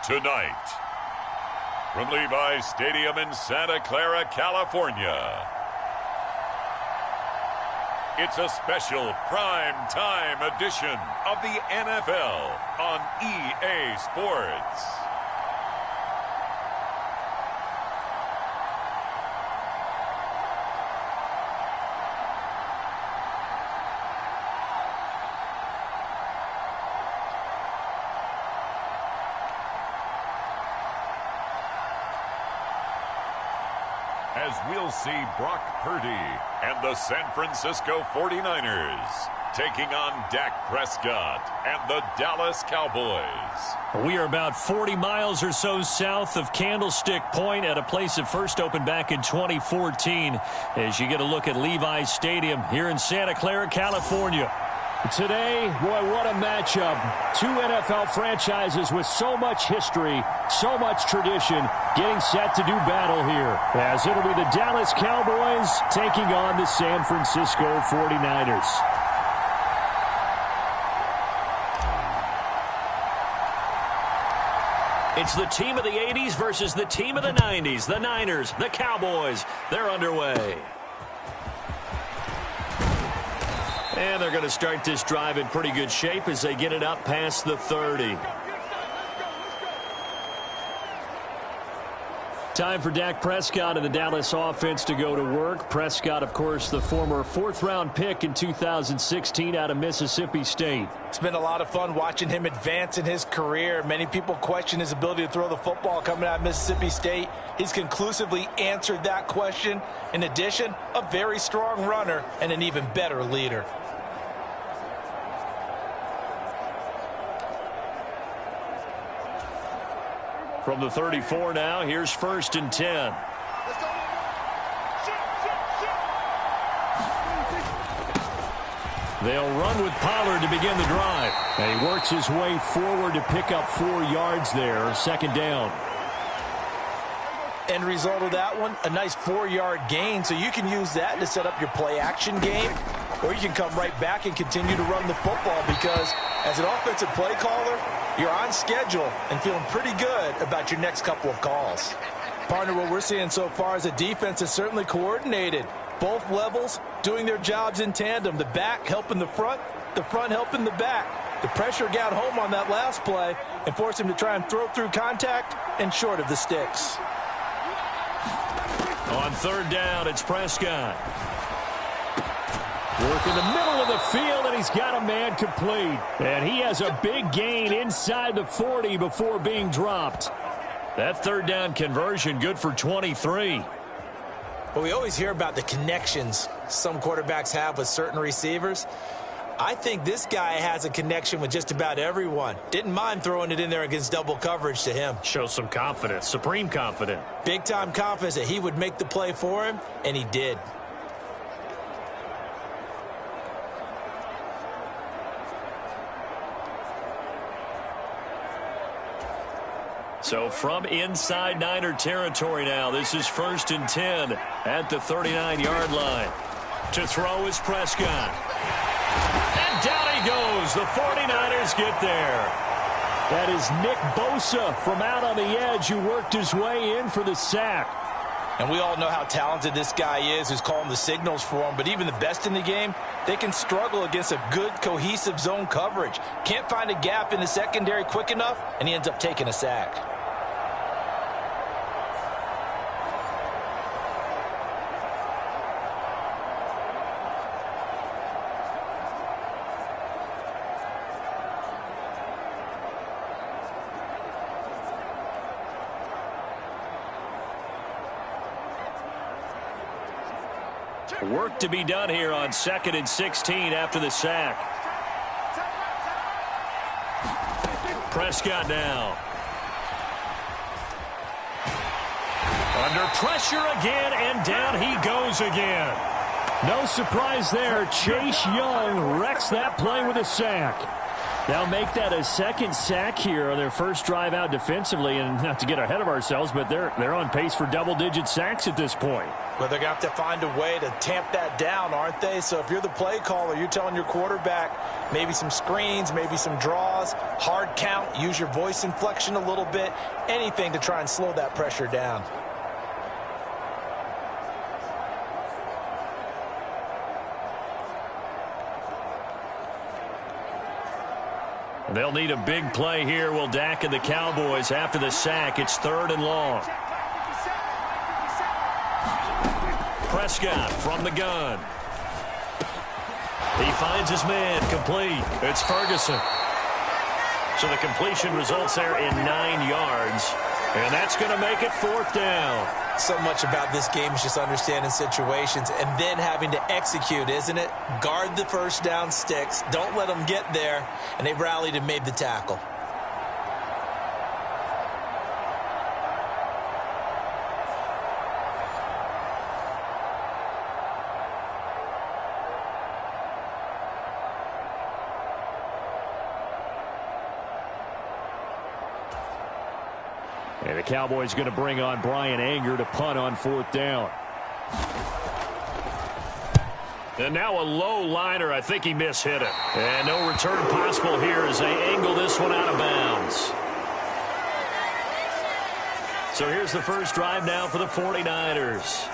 Tonight, from Levi's Stadium in Santa Clara, California, it's a special prime time edition of the NFL on EA Sports. As we'll see Brock Purdy and the San Francisco 49ers taking on Dak Prescott and the Dallas Cowboys. We are about 40 miles or so south of Candlestick Point at a place that first opened back in 2014 as you get a look at Levi's Stadium here in Santa Clara, California. Today, boy, what a matchup. Two NFL franchises with so much history, so much tradition, getting set to do battle here. As it'll be the Dallas Cowboys taking on the San Francisco 49ers. It's the team of the 80s versus the team of the 90s. The Niners, the Cowboys, they're underway. And they're going to start this drive in pretty good shape as they get it up past the 30. Time for Dak Prescott and the Dallas offense to go to work. Prescott, of course, the former fourth-round pick in 2016 out of Mississippi State. It's been a lot of fun watching him advance in his career. Many people question his ability to throw the football coming out of Mississippi State. He's conclusively answered that question. In addition, a very strong runner and an even better leader. From the 34 now, here's 1st and 10. They'll run with Pollard to begin the drive. And he works his way forward to pick up 4 yards there, 2nd down. End result of that one, a nice 4-yard gain, so you can use that to set up your play-action game, or you can come right back and continue to run the football because as an offensive play caller, you're on schedule and feeling pretty good about your next couple of calls. Partner, what we're seeing so far is a defense is certainly coordinated. Both levels doing their jobs in tandem. The back helping the front helping the back. The pressure got home on that last play and forced him to try and throw through contact and short of the sticks. On 3rd down, it's Prescott. Work in the middle of the field, and he's got a man complete. And he has a big gain inside the 40 before being dropped. That 3rd down conversion good for 23. Well, we always hear about the connections some quarterbacks have with certain receivers. I think this guy has a connection with just about everyone. Didn't mind throwing it in there against double coverage to him. Shows some confidence, supreme confidence. Big-time confidence that he would make the play for him, and he did. So from inside Niner territory now, this is 1st and 10 at the 39-yard line. To throw is Prescott. And down he goes. The 49ers get there. That is Nick Bosa from out on the edge who worked his way in for the sack. And we all know how talented this guy is who's calling the signals for him. But even the best in the game, they can struggle against a good, cohesive zone coverage. Can't find a gap in the secondary quick enough, and he ends up taking a sack. Work to be done here on 2nd and 16 after the sack. Prescott now. Under pressure again, and down he goes again. No surprise there. Chase Young wrecks that play with a sack. They'll make that a second sack here on their first drive out defensively, and not to get ahead of ourselves, but they're on pace for double-digit sacks at this point. But they're going to have to find a way to tamp that down, aren't they? So if you're the play caller, you're telling your quarterback maybe some screens, maybe some draws, hard count, use your voice inflection a little bit, anything to try and slow that pressure down. They'll need a big play here. Will Dak and the Cowboys after the sack. It's 3rd and long. Prescott from the gun. He finds his man. Complete. It's Ferguson. So the completion results there in 9 yards. And that's going to make it 4th down. So much about this game is just understanding situations and then having to execute, isn't it? Guard the first down sticks. Don't let them get there. And they rallied and made the tackle. And the Cowboys going to bring on Brian Anger to punt on 4th down. And now a low liner. I think he mishit it. And no return possible here as they angle this one out of bounds. So here's the first drive now for the 49ers.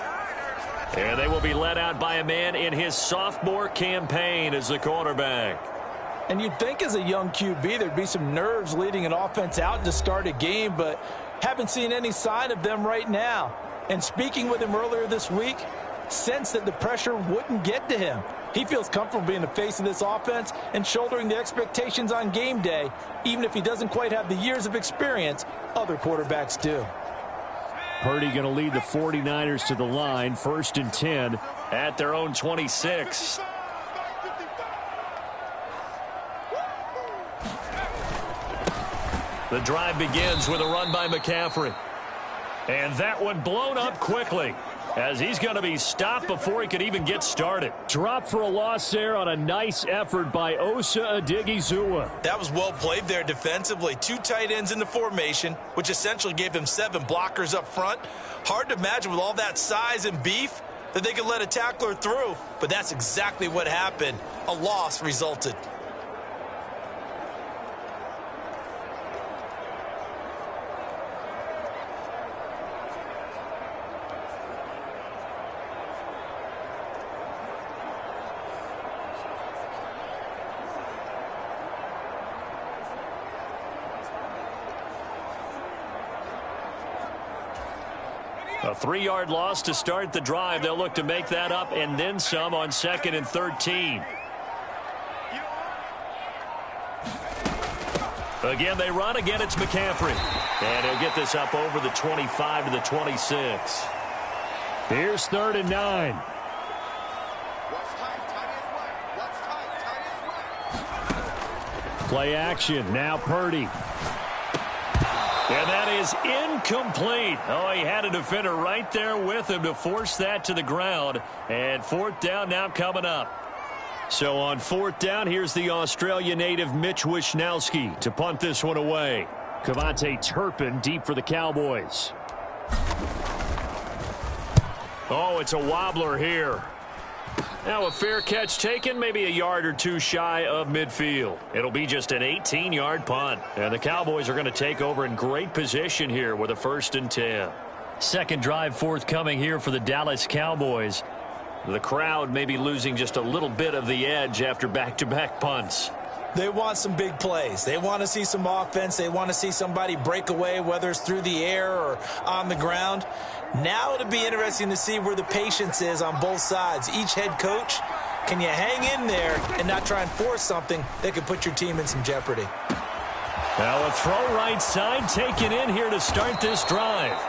And they will be led out by a man in his sophomore campaign as the quarterback. And you'd think as a young QB there'd be some nerves leading an offense out to start a game, but haven't seen any sign of them right now. And speaking with him earlier this week, sensed that the pressure wouldn't get to him. He feels comfortable being the face of this offense and shouldering the expectations on game day, even if he doesn't quite have the years of experience other quarterbacks do. Purdy going to lead the 49ers to the line, 1st and 10 at their own 26. The drive begins with a run by McCaffrey. And that one blown up quickly as he's going to be stopped before he could even get started. Drop for a loss there on a nice effort by Osa Odighizuwa. That was well played there defensively. 2 tight ends in the formation, which essentially gave them 7 blockers up front. Hard to imagine with all that size and beef that they could let a tackler through, but that's exactly what happened. A loss resulted. A 3-yard loss to start the drive. They'll look to make that up and then some on 2nd and 13. Again, they run. Again, it's McCaffrey. And he'll get this up over the 25 to the 26. Here's 3rd and 9. Play action. Now Purdy. And that is incomplete. Oh, he had a defender right there with him to force that to the ground. And 4th down now coming up. So on 4th down, here's the Australia native Mitch Wishnowsky to punt this one away. Kavontae Turpin deep for the Cowboys. Oh, it's a wobbler here. Now a fair catch taken, maybe a yard or 2 shy of midfield. It'll be just an 18-yard punt. And the Cowboys are going to take over in great position here with a 1st and 10. Second drive forthcoming here for the Dallas Cowboys. The crowd may be losing just a little bit of the edge after back-to-back punts. They want some big plays. They want to see some offense. They want to see somebody break away, whether it's through the air or on the ground. Now it'll be interesting to see where the patience is on both sides. Each head coach, can you hang in there and not try and force something that could put your team in some jeopardy? Now a throw right side taken in here to start this drive.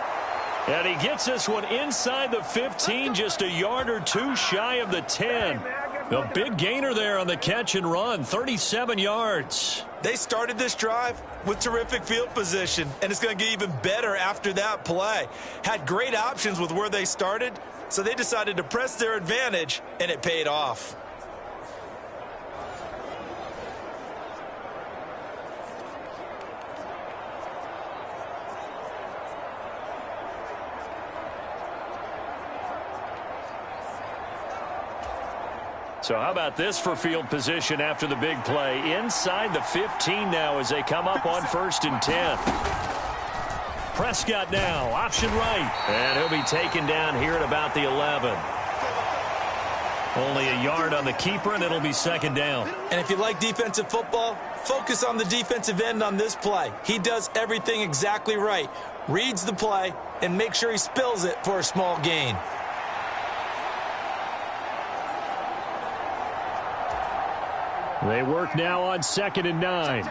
And he gets this one inside the 15, just a yard or 2 shy of the 10. A big gainer there on the catch and run, 37 yards. They started this drive with terrific field position, and it's going to get even better after that play. Had great options with where they started, so they decided to press their advantage, and it paid off. So how about this for field position after the big play? Inside the 15 now as they come up on 1st and 10. Prescott now, option right. And he'll be taken down here at about the 11. Only a yard on the keeper, and it'll be 2nd down. And if you like defensive football, focus on the defensive end on this play. He does everything exactly right. Reads the play and make sure he spills it for a small gain. They work now on 2nd and 9.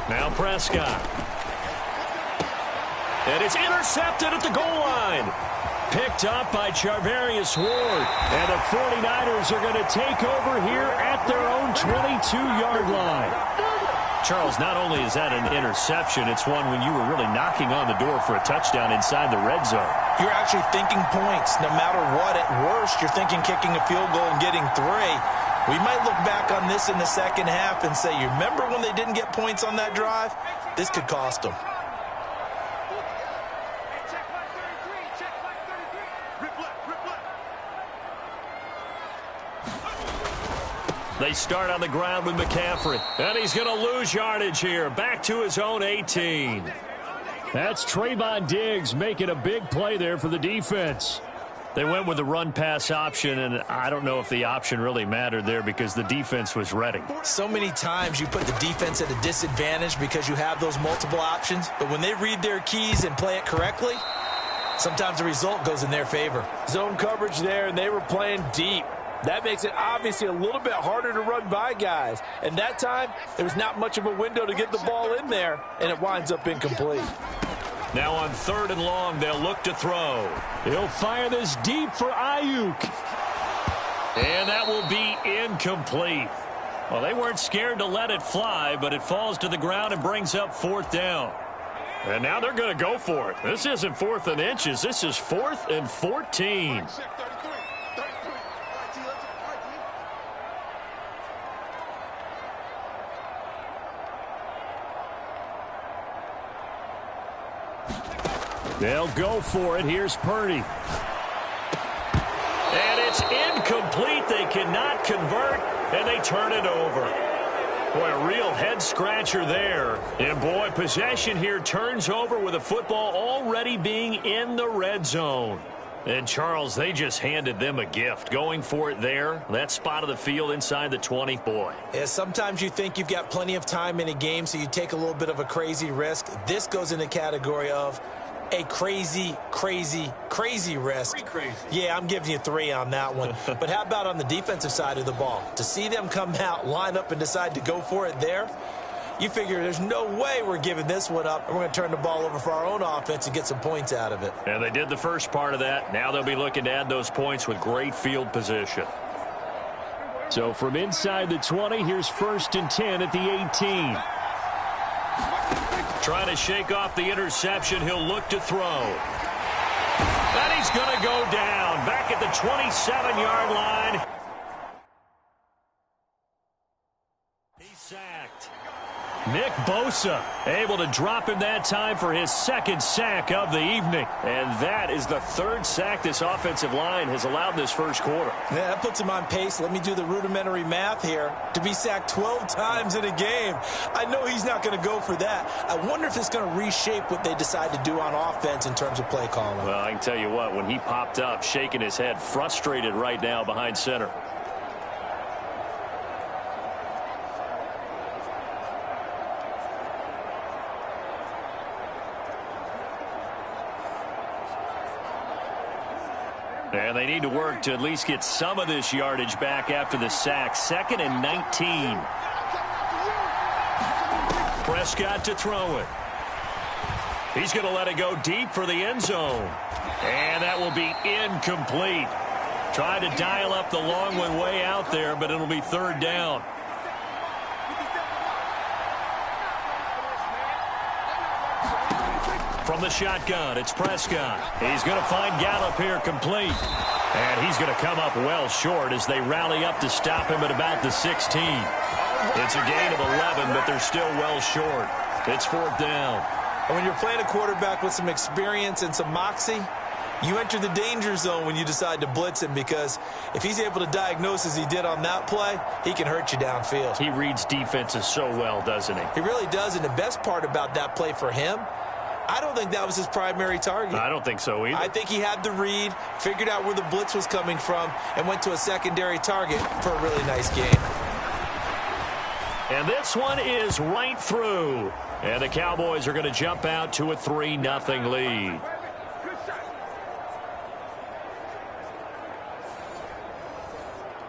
Now Prescott. And it's intercepted at the goal line. Picked up by Charvarius Ward. And the 49ers are going to take over here at their own 22-yard line. Charles, not only is that an interception, it's one when you were really knocking on the door for a touchdown inside the red zone. You're actually thinking points no matter what. At worst, you're thinking kicking a field goal and getting 3. We might look back on this in the second half and say, you remember when they didn't get points on that drive? This could cost them. They start on the ground with McCaffrey. And he's going to lose yardage here. Back to his own 18. That's Trayvon Diggs making a big play there for the defense. They went with the run-pass option, and I don't know if the option really mattered there because the defense was ready. So many times you put the defense at a disadvantage because you have those multiple options, but when they read their keys and play it correctly, sometimes the result goes in their favor. Zone coverage there, and they were playing deep. That makes it obviously a little bit harder to run by guys. And that time, there was not much of a window to get the ball in there, and it winds up incomplete. Now on 3rd and long, they'll look to throw. He'll fire this deep for Ayuk. And that will be incomplete. Well, they weren't scared to let it fly, but it falls to the ground and brings up 4th down. And now they're going to go for it. This isn't 4th and inches. This is 4th and 14. They'll go for it. Here's Purdy. And it's incomplete. They cannot convert, and they turn it over. Boy, a real head-scratcher there. And, boy, possession here turns over with the football already being in the red zone. And, Charles, they just handed them a gift. Going for it there, that spot of the field inside the 20. Boy. Yeah, sometimes you think you've got plenty of time in a game, so you take a little bit of a crazy risk. This goes in the category of a crazy risk. Crazy. Yeah, I'm giving you 3 on that one. But how about on the defensive side of the ball? To see them come out, line up, and decide to go for it there, you figure there's no way we're giving this one up, and we're going to turn the ball over for our own offense and get some points out of it. And they did the first part of that. Now they'll be looking to add those points with great field position. So from inside the 20, here's 1st and 10 at the 18. Trying to shake off the interception. He'll look to throw. And he's going to go down. Back at the 27-yard line. He's sacked. Nick Bosa able to drop him that time for his 2nd sack of the evening. And that is the 3rd sack this offensive line has allowed this first quarter. Yeah, that puts him on pace. Let me do the rudimentary math here. To be sacked 12 times in a game, I know he's not going to go for that. I wonder if it's going to reshape what they decide to do on offense in terms of play calling. Well, I can tell you what, when he popped up, shaking his head, frustrated right now behind center. And they need to work to at least get some of this yardage back after the sack. 2nd and 19. Prescott to throw it. He's going to let it go deep for the end zone. And that will be incomplete. Trying to dial up the long one way out there, but it'll be 3rd down. From the shotgun, it's Prescott. He's going to find Gallup here complete. And he's going to come up well short as they rally up to stop him at about the 16. It's a gain of 11, but they're still well short. It's 4th down. And when you're playing a quarterback with some experience and some moxie, You enter the danger zone when you decide to blitz him, because if he's able to diagnose as he did on that play, he can hurt you downfield. He reads defenses so well, doesn't he? He really does, and the best part about that play for him, I don't think that was his primary target. I don't think so either. I think he had the read, figured out where the blitz was coming from, and went to a secondary target for a really nice game. And this one is right through. And the Cowboys are going to jump out to a 3-0 lead.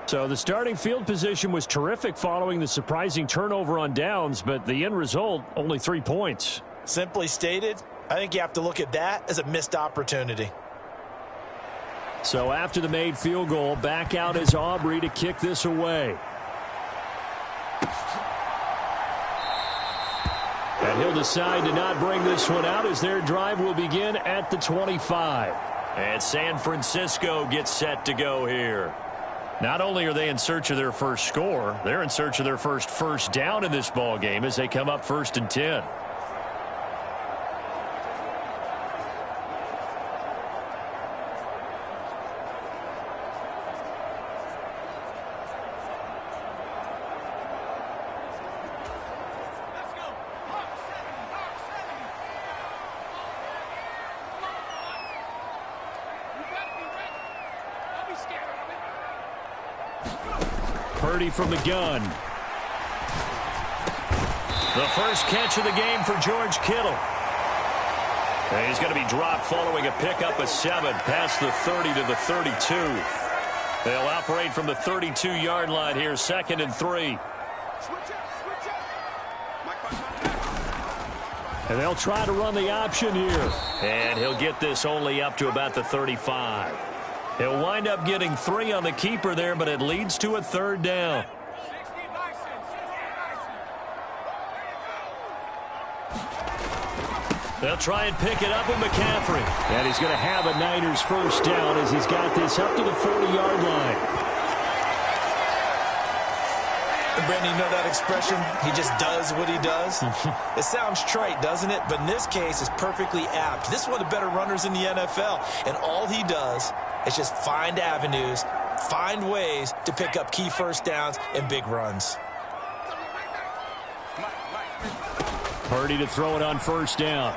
So the starting field position was terrific following the surprising turnover on downs, but the end result, only 3 points. Simply stated, I think you have to look at that as a missed opportunity. So after the made field goal, back out is Aubrey to kick this away. And he'll decide to not bring this one out as their drive will begin at the 25. And San Francisco gets set to go here. Not only are they in search of their first score, they're in search of their first down in this ball game as they come up 1st and 10. Purdy from the gun. The first catch of the game for George Kittle. And he's going to be dropped following a pickup of 7 past the 30 to the 32. They'll operate from the 32-yard line here, 2nd and 3. And they'll try to run the option here. And he'll get this only up to about the 35. He'll wind up getting 3 on the keeper there, but it leads to a 3rd down. They'll try and pick it up with McCaffrey. And he's going to have a Niners first down as he's got this up to the 40-yard line. And Brandon, you know that expression, he just does what he does? It sounds trite, doesn't it? But in this case, it's perfectly apt. This is one of the better runners in the NFL, and all he does is just find avenues, find ways to pick up key first downs and big runs. Purdy to throw it on 1st down.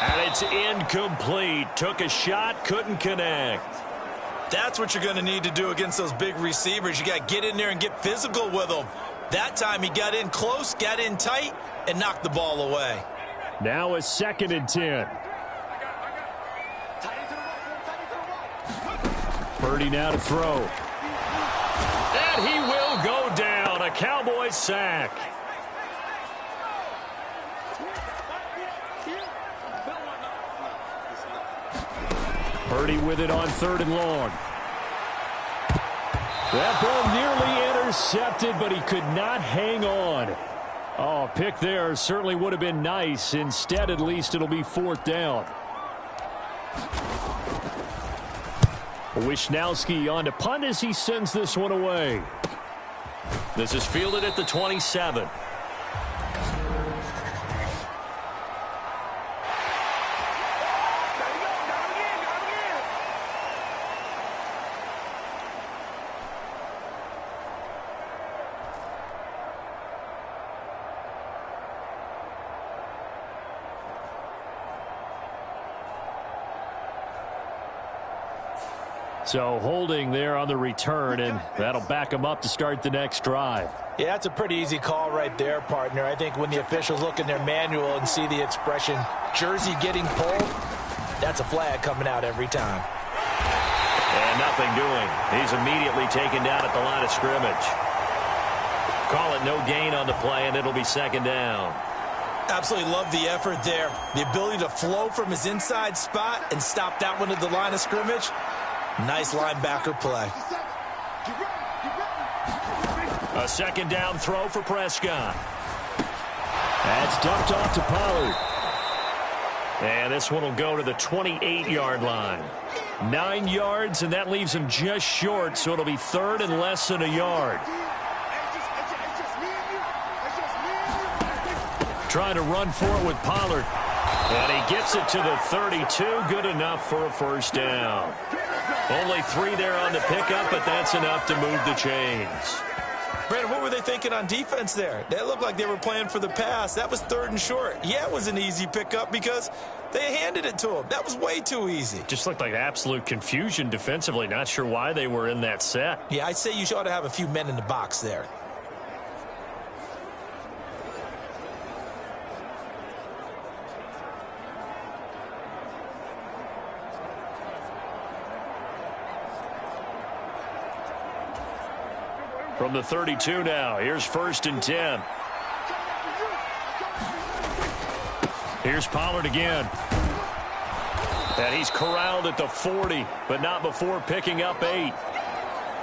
And it's incomplete. Took a shot, couldn't connect. That's what you're going to need to do against those big receivers. You got to get in there and get physical with them. That time he got in close, got in tight, and knocked the ball away. Now a 2nd and 10. Purdy now to throw. And he will go down. A Cowboys sack. Purdy with it on 3rd and long. That ball nearly intercepted, but he could not hang on. Oh, pick there certainly would have been nice. Instead, at least it'll be 4th down. Wishnowski on to punt as he sends this one away. This is fielded at the 27. So holding there on the return, and that'll back them up to start the next drive. Yeah, that's a pretty easy call right there, partner. I think when the officials look in their manual and see the expression, jersey getting pulled, that's a flag coming out every time. And nothing doing. He's immediately taken down at the line of scrimmage. Call it no gain on the play, and it'll be 2nd down. Absolutely love the effort there. The ability to flow from his inside spot and stop that one at the line of scrimmage. Nice linebacker play. A 2nd down throw for Prescott. That's dumped off to Pollard. And this one will go to the 28-yard line. 9 yards, and that leaves him just short, so it'll be 3rd and less than a yard. Trying to run for it with Pollard. And he gets it to the 32. Good enough for a first down. Only 3 there on the pickup, but that's enough to move the chains. Brandon, what were they thinking on defense there? They looked like they were playing for the pass. That was 3rd and short. Yeah, it was an easy pickup because they handed it to him. That was way too easy. Just looked like absolute confusion defensively. Not sure why they were in that set. Yeah, I'd say you ought to have a few men in the box there. From the 32 now, here's 1st and 10. Here's Pollard again. And he's corralled at the 40, but not before picking up 8.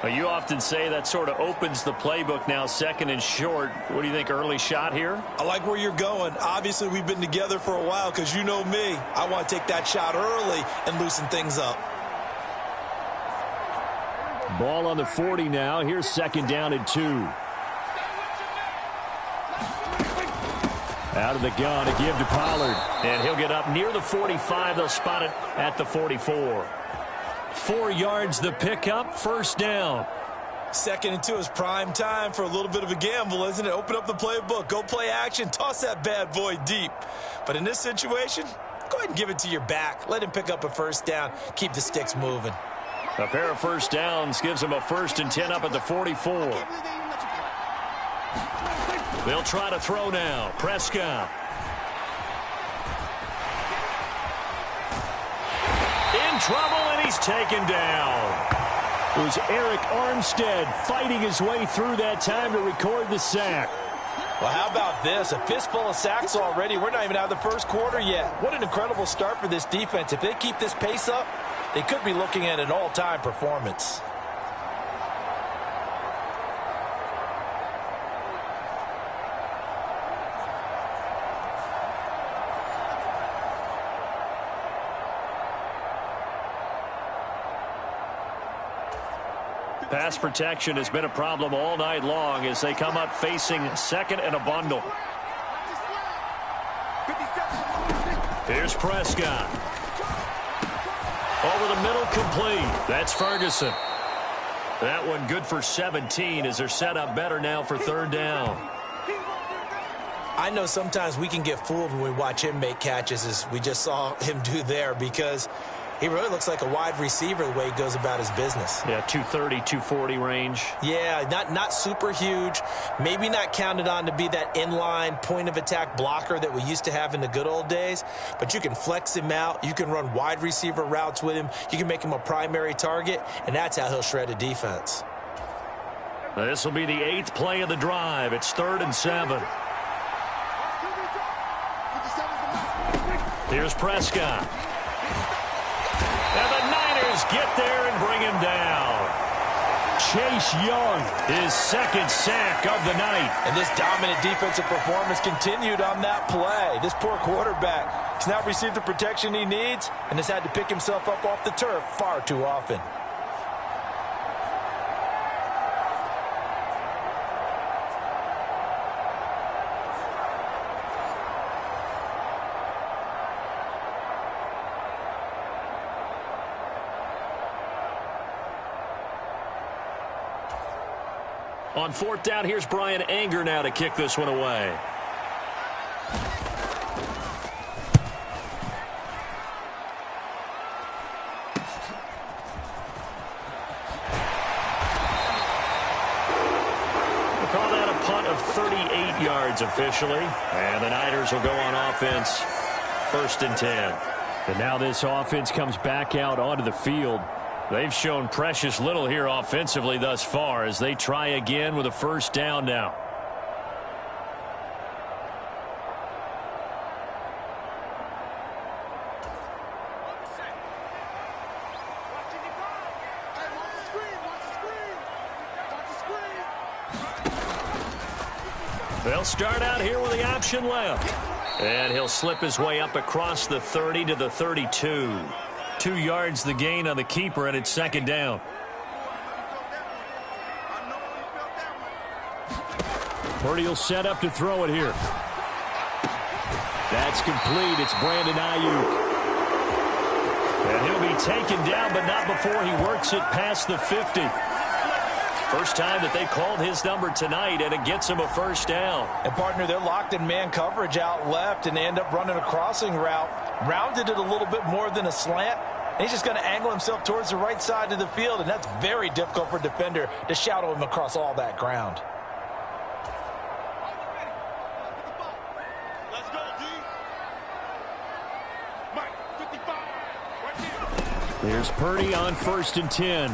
Well, you often say that sort of opens the playbook now, 2nd and short. What do you think, early shot here? I like where you're going. Obviously, we've been together for a while because you know me. I want to take that shot early and loosen things up. Ball on the 40 now. Here's 2nd down and 2. Out of the gun to give to Pollard. And he'll get up near the 45. They'll spot it at the 44. 4 yards the pickup. First down. 2nd and 2 is prime time for a little bit of a gamble, isn't it? Open up the playbook. Go play action. Toss that bad boy deep. But in this situation, go ahead and give it to your back. Let him pick up a first down. Keep the sticks moving. A pair of first downs gives them a 1st and 10 up at the 44. They'll try to throw now. Prescott. In trouble, and he's taken down. It was Eric Armstead fighting his way through that time to record the sack. Well, how about this? A fistful of sacks already. We're not even out of the first quarter yet. What an incredible start for this defense. If they keep this pace up, they could be looking at an all-time performance. Pass protection has been a problem all night long as they come up facing 2nd and a bundle. Here's Prescott. Over the middle, complete. That's Ferguson. That one good for 17 as they're set up better now for 3rd down. I know sometimes we can get fooled when we watch him make catches, as we just saw him do there, because he really looks like a wide receiver the way he goes about his business. Yeah, 230, 240 range. Yeah, not super huge. Maybe not counted on to be that inline point-of-attack blocker that we used to have in the good old days. But you can flex him out. You can run wide receiver routes with him. You can make him a primary target, and that's how he'll shred a defense. This will be the 8th play of the drive. It's 3rd and 7. Here's Prescott. And the Niners get there and bring him down. Chase Young, his 2nd sack of the night. And this dominant defensive performance continued on that play. This poor quarterback has not received the protection he needs and has had to pick himself up off the turf far too often. On 4th down, here's Brian Anger now to kick this one away. We'll call that a punt of 38 yards officially. And the Niners will go on offense. 1st and 10. And now this offense comes back out onto the field. They've shown precious little here offensively thus far as they try again with a 1st down now. They'll start out here with the option left. And he'll slip his way up across the 30 to the 32. 2 yards the gain on the keeper, and it's 2nd down. Purdy will set up to throw it here. That's complete. It's Brandon Ayuk. And he'll be taken down, but not before he works it past the 50. First time that they called his number tonight, and it gets him a first down. And, partner, they're locked in man coverage out left, and they end up running a crossing route. Rounded it a little bit more than a slant. And he's just going to angle himself towards the right side of the field, and that's very difficult for a defender to shadow him across all that ground. Here's Purdy on 1st and 10.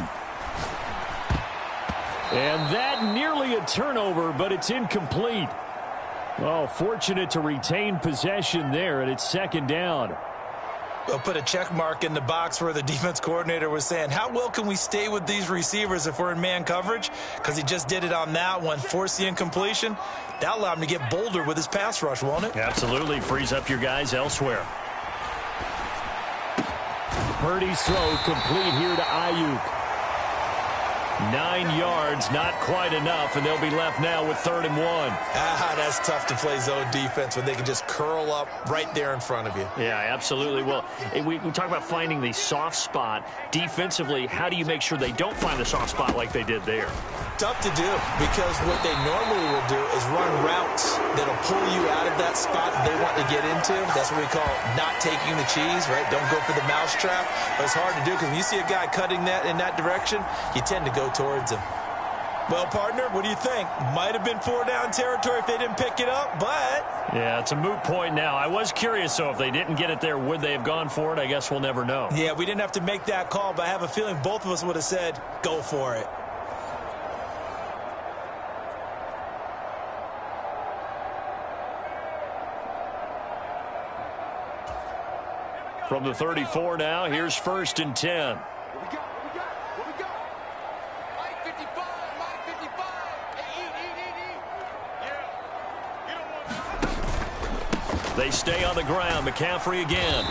And that nearly a turnover, but it's incomplete. Oh, fortunate to retain possession there, and it's 2nd down. We'll put a check mark in the box where the defense coordinator was saying, how well can we stay with these receivers if we're in man coverage? Because he just did it on that one, forced the incompletion. That'll allow him to get bolder with his pass rush, won't it? Absolutely. Frees up your guys elsewhere. Purdy's throw complete here to Ayuk. 9 yards, not quite enough, and they'll be left now with 3rd and 1. That's tough to play zone defense when they can just curl up right there in front of you. Yeah, absolutely. Well, we talk about finding the soft spot. Defensively, how do you make sure they don't find the soft spot like they did there? Tough to do, because what they normally will do is run routes that'll pull you out of that spot they want to get into. That's what we call not taking the cheese, right? Don't go for the mousetrap. But it's hard to do, because when you see a guy cutting that in that direction, you tend to go towards him. Well, partner, what do you think? Might have been 4-down territory if they didn't pick it up, but... Yeah, it's a moot point now. I was curious, so if they didn't get it there, would they have gone for it? I guess we'll never know. Yeah, we didn't have to make that call, but I have a feeling both of us would have said, go for it. From the 34 now, here's 1st and 10. They stay on the ground. McCaffrey again.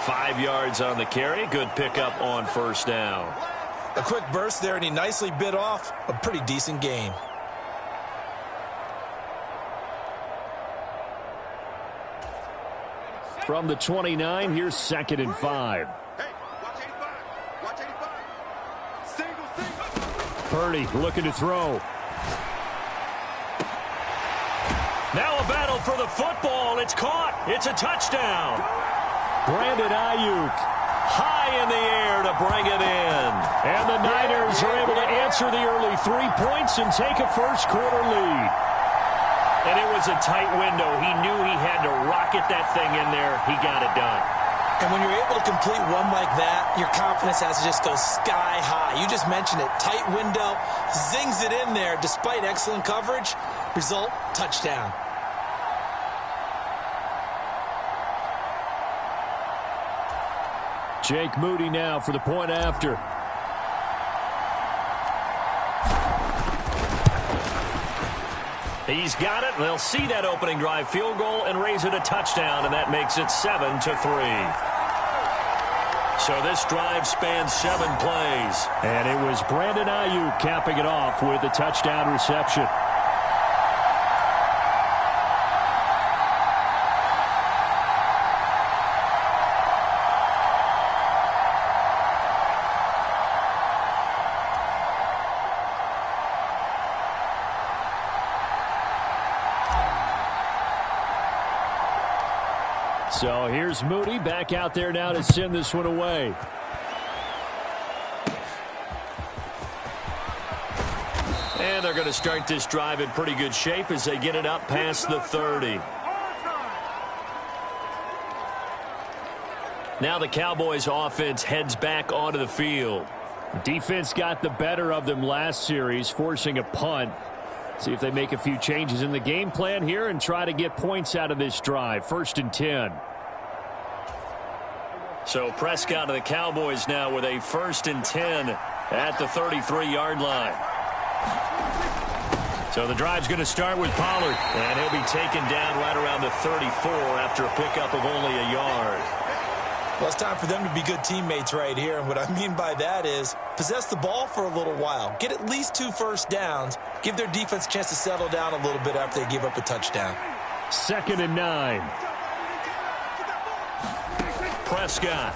5 yards on the carry. Good pickup on 1st down. A quick burst there, and he nicely bit off a pretty decent gain. From the 29, here's 2nd and 5. Purdy looking to throw. Now a battle for the football. It's caught. It's a touchdown. Brandon Ayuk high in the air to bring it in. And the Niners are able to answer the early 3 points and take a first-quarter lead. And it was a tight window. He knew he had to rocket that thing in there. He got it done. And when you're able to complete one like that, your confidence has to just go sky high. You just mentioned it. Tight window, zings it in there despite excellent coverage. Result, touchdown. Jake Moody now for the point after. He's got it. They'll see that opening drive field goal and raise it a touchdown, and that makes it 7-3. So this drive spans 7 plays. And it was Brandon Ayuk capping it off with a touchdown reception. So here's Moody back out there now to send this one away. And they're going to start this drive in pretty good shape as they get it up past the 30. Now the Cowboys offense heads back onto the field. Defense got the better of them last series, forcing a punt. See if they make a few changes in the game plan here and try to get points out of this drive. 1st and 10. So Prescott of the Cowboys now with a 1st and 10 at the 33-yard line. So the drive's going to start with Pollard, and he'll be taken down right around the 34 after a pickup of only a yard. Well, it's time for them to be good teammates right here, and what I mean by that is possess the ball for a little while, get at least 2 first downs, give their defense a chance to settle down a little bit after they give up a touchdown. 2nd and 9. Prescott.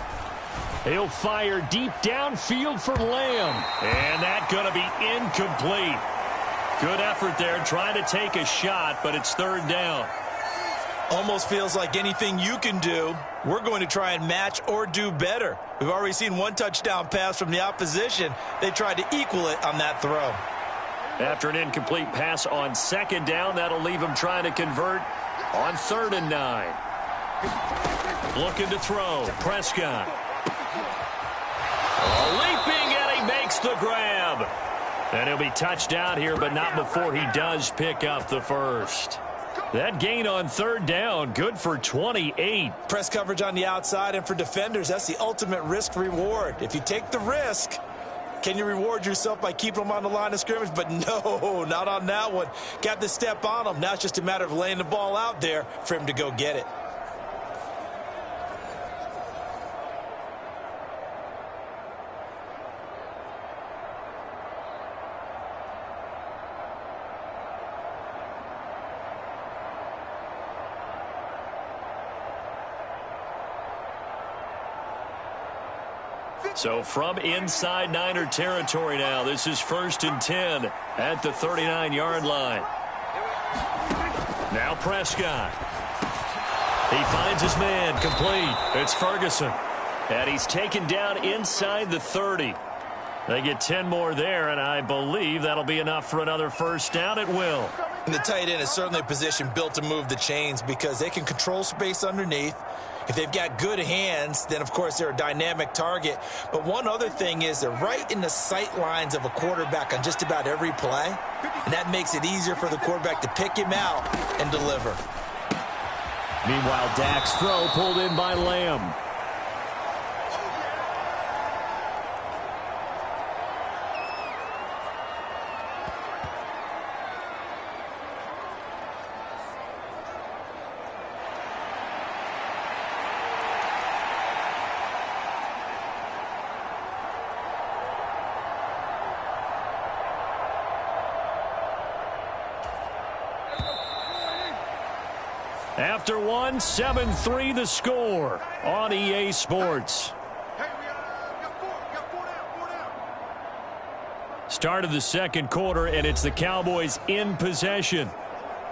He'll fire deep downfield for Lamb. And that's going to be incomplete. Good effort there trying to take a shot, but it's 3rd down. Almost feels like anything you can do, we're going to try and match or do better. We've already seen one touchdown pass from the opposition. They tried to equal it on that throw. After an incomplete pass on 2nd down, that'll leave him trying to convert on 3rd and 9. Looking to throw. Prescott. Leaping, and he makes the grab. And he'll be touched down here, but not before he does pick up the first. That gain on 3rd down, good for 28. Press coverage on the outside, and for defenders, that's the ultimate risk-reward. If you take the risk, can you reward yourself by keeping them on the line of scrimmage? But no, not on that one. Got to step on them. Now it's just a matter of laying the ball out there for him to go get it. So from inside Niner territory now, this is 1st and 10 at the 39-yard line. Now Prescott. He finds his man, complete. It's Ferguson. And he's taken down inside the 30. They get 10 more there, and I believe that'll be enough for another 1st down. It will. And the tight end is certainly a position built to move the chains because they can control space underneath. If they've got good hands, then, of course, they're a dynamic target. But one other thing is they're right in the sight lines of a quarterback on just about every play. And that makes it easier for the quarterback to pick him out and deliver. Meanwhile, Dak's throw pulled in by Lamb. After one, 7-3 the score on EA Sports. Start of the 2nd quarter, and it's the Cowboys in possession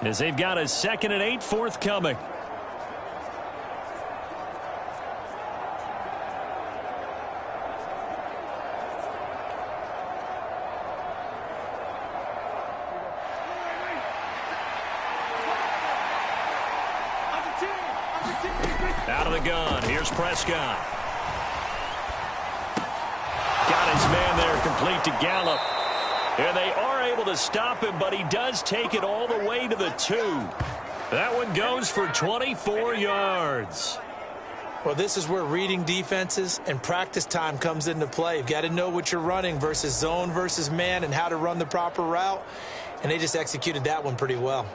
as they've got a 2nd and 8 forthcoming. Out of the gun, here's Prescott. Got his man there, complete to Gallup. And they are able to stop him, but he does take it all the way to the 2. That one goes for 24 yards. Well, this is where reading defenses and practice time comes into play. You've got to know what you're running versus zone versus man and how to run the proper route. And they just executed that one pretty well.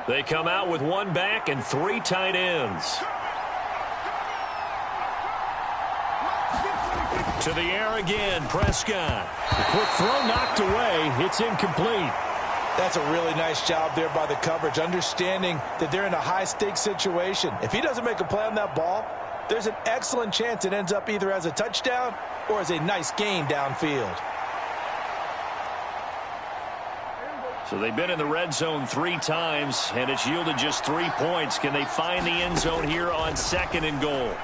They come out with 1 back and 3 tight ends. To the air again, Prescott. The quick throw knocked away. It's incomplete. That's a really nice job there by the coverage, understanding that they're in a high-stakes situation. If he doesn't make a play on that ball, there's an excellent chance it ends up either as a touchdown or as a nice gain downfield. So they've been in the red zone 3 times, and it's yielded just 3 points. Can they find the end zone here on 2nd and goal?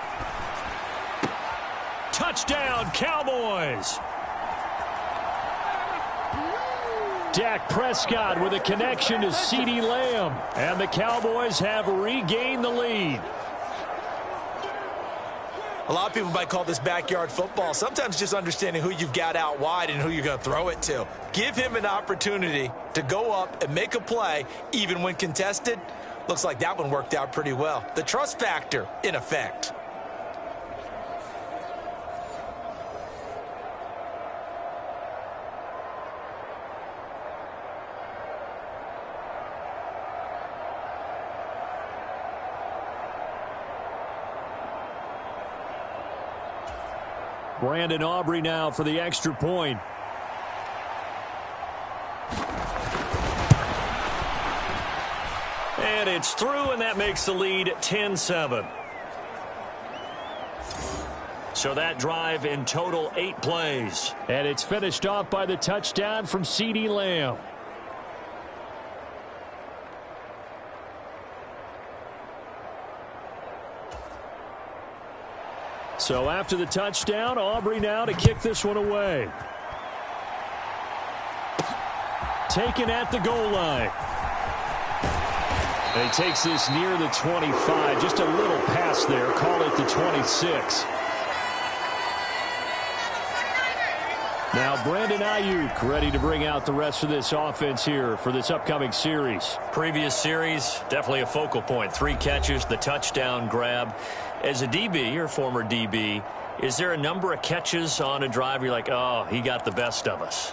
Touchdown, Cowboys! Dak Prescott with a connection to CeeDee Lamb. And the Cowboys have regained the lead. A lot of people might call this backyard football. Sometimes just understanding who you've got out wide and who you're going to throw it to. Give him an opportunity to go up and make a play, even when contested. Looks like that one worked out pretty well. The trust factor in effect. Brandon Aubrey now for the extra point. And it's through, and that makes the lead 10-7. So that drive in total 8 plays. And it's finished off by the touchdown from CeeDee Lamb. So after the touchdown, Aubrey now to kick this one away. Taken at the goal line. And he takes this near the 25. Just a little pass there. Call it the 26. Now Brandon Ayuk ready to bring out the rest of this offense here for this upcoming series. Previous series, definitely a focal point. 3 catches, the touchdown grab. As a DB, or former DB, is there a number of catches on a drive you're like, oh, he got the best of us?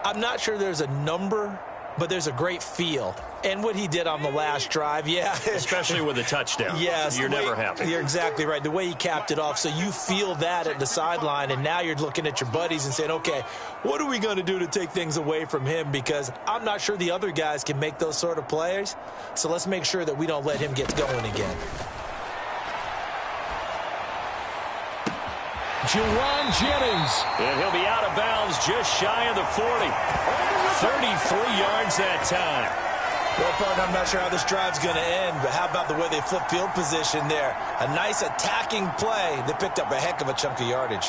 I'm not sure there's a number, but there's a great feel. And what he did on the last drive, yeah. Especially with a touchdown. Yes. You're never happy. You're exactly right. The way he capped it off, so you feel that at the sideline, and now you're looking at your buddies and saying, okay, what are we going to do to take things away from him? Because I'm not sure the other guys can make those sort of plays. So let's make sure that we don't let him get going again. Juwan Jennings. And he'll be out of bounds just shy of the 40. 33 yards that time. Well, partner, I'm not sure how this drive's going to end, but how about the way they flip field position there? A nice attacking play that picked up a heck of a chunk of yardage.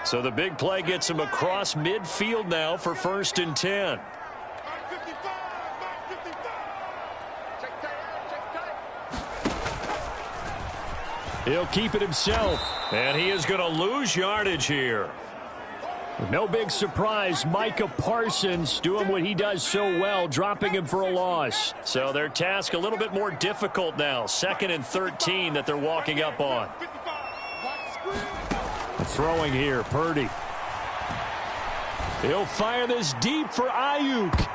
So the big play gets him across midfield now for 1st and 10. He'll keep it himself. And he is going to lose yardage here. No big surprise. Micah Parsons doing what he does so well, dropping him for a loss. So their task a little bit more difficult now. 2nd and 13 that they're walking up on. Throwing here, Purdy. He'll fire this deep for Ayuk.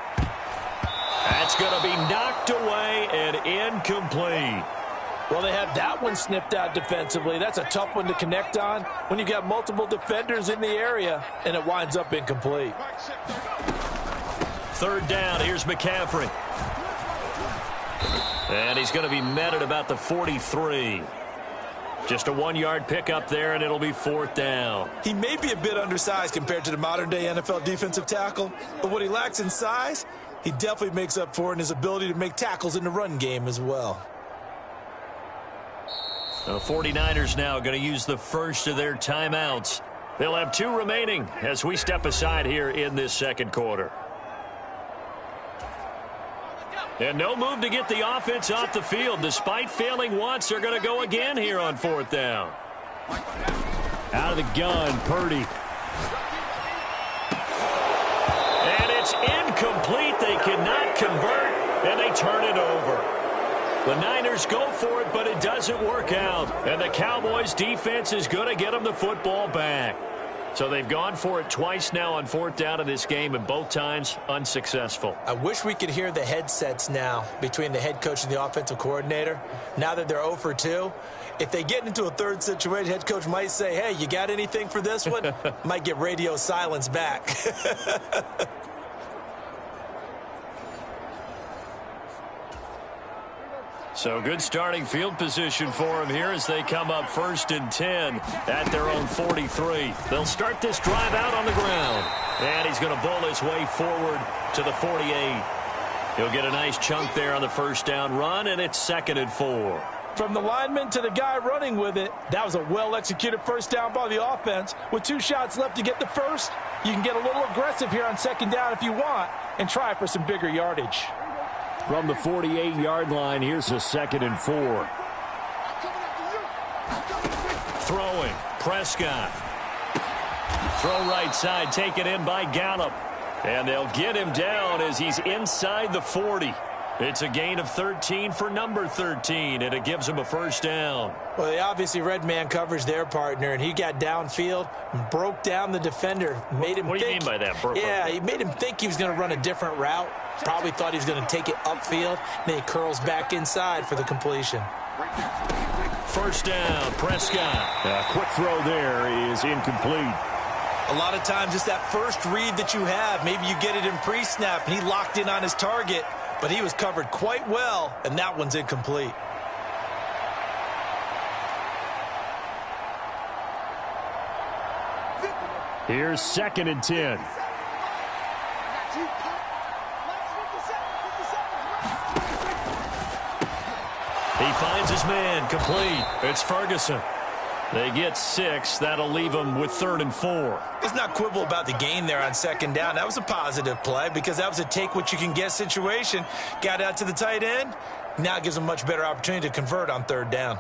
That's going to be knocked away and incomplete. Well, they have that one snipped out defensively. That's a tough one to connect on when you got multiple defenders in the area, and it winds up incomplete. 3rd down, here's McCaffrey. And he's going to be met at about the 43. Just a 1-yard pickup there, and it'll be 4th down. He may be a bit undersized compared to the modern-day NFL defensive tackle, but what he lacks in size, he definitely makes up for in his ability to make tackles in the run game as well. The 49ers now going to use the first of their timeouts. They'll have 2 remaining as we step aside here in this 2nd quarter. And no move to get the offense off the field. Despite failing once, they're going to go again here on 4th down. Out of the gun, Purdy. And it's incomplete. They cannot convert, and they turn it over. The Niners go for it, but it doesn't work out. And the Cowboys defense is going to get them the football back. So they've gone for it twice now on 4th down in this game, and both times unsuccessful. I wish we could hear the headsets now between the head coach and the offensive coordinator. Now that they're 0 for 2, if they get into a 3rd situation, head coach might say, hey, you got anything for this one? Might get radio silence back. So good starting field position for them here as they come up 1st and 10 at their own 43. They'll start this drive out on the ground. And he's going to bowl his way forward to the 48. He'll get a nice chunk there on the 1st down run, and it's 2nd and 4. From the lineman to the guy running with it, that was a well-executed 1st down by the offense. With 2 shots left to get the first, you can get a little aggressive here on 2nd down if you want and try for some bigger yardage. From the 48-yard line, here's a 2nd and 4. Throwing, Prescott. Throw right side, taken in by Gallup. And they'll get him down as he's inside the 40. It's a gain of 13 for number 13, and it gives him a first down. Well, they obviously red man coverage their partner, and he got downfield and broke down the defender. Made him what do you mean by that? Yeah, he made him think he was going to run a different route. Probably thought he was going to take it upfield. Then he curls back inside for the completion. First down, Prescott. A quick throw there is incomplete. A lot of times it's that first read that you have. Maybe you get it in pre-snap, and he locked in on his target, but he was covered quite well, and that one's incomplete. Here's 2nd and 10. He finds his man, complete. It's Ferguson. They get 6. That'll leave them with 3rd and 4. Let's not quibble about the gain there on 2nd down. That was a positive play because that was a take-what-you-can-get situation. Got out to the tight end. Now it gives them a much better opportunity to convert on 3rd down.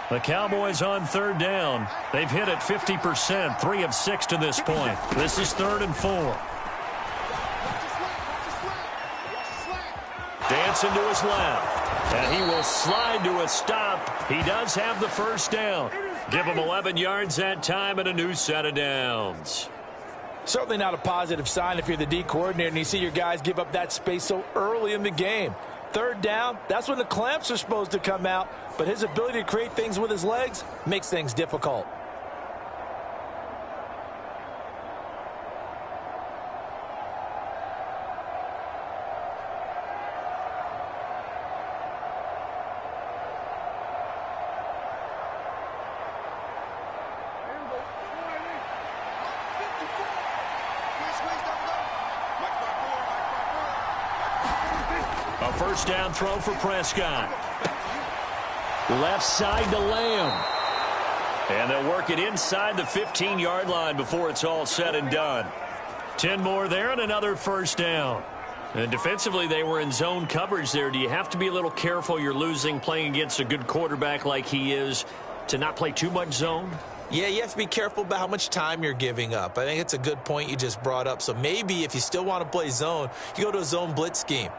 The Cowboys on 3rd down. They've hit it 50%, 3 of 6 to this point. This is 3rd and 4. Dancing to his left. And he will slide to a stop. He does have the first down. Give him 11 yards that time and a new set of downs. Certainly not a positive sign if you're the D coordinator and you see your guys give up that space so early in the game. 3rd down, that's when the clamps are supposed to come out, but his ability to create things with his legs makes things difficult. A first down throw for Prescott. Left side to Lamb. And they'll work it inside the 15-yard line before it's all said and done. 10 more there and another first down. And defensively, they were in zone coverage there. Do you have to be a little careful? You're losing playing against a good quarterback like he is to not play too much zone? Yeah, you have to be careful about how much time you're giving up. I think it's a good point you just brought up. So maybe if you still want to play zone, you go to a zone blitz scheme.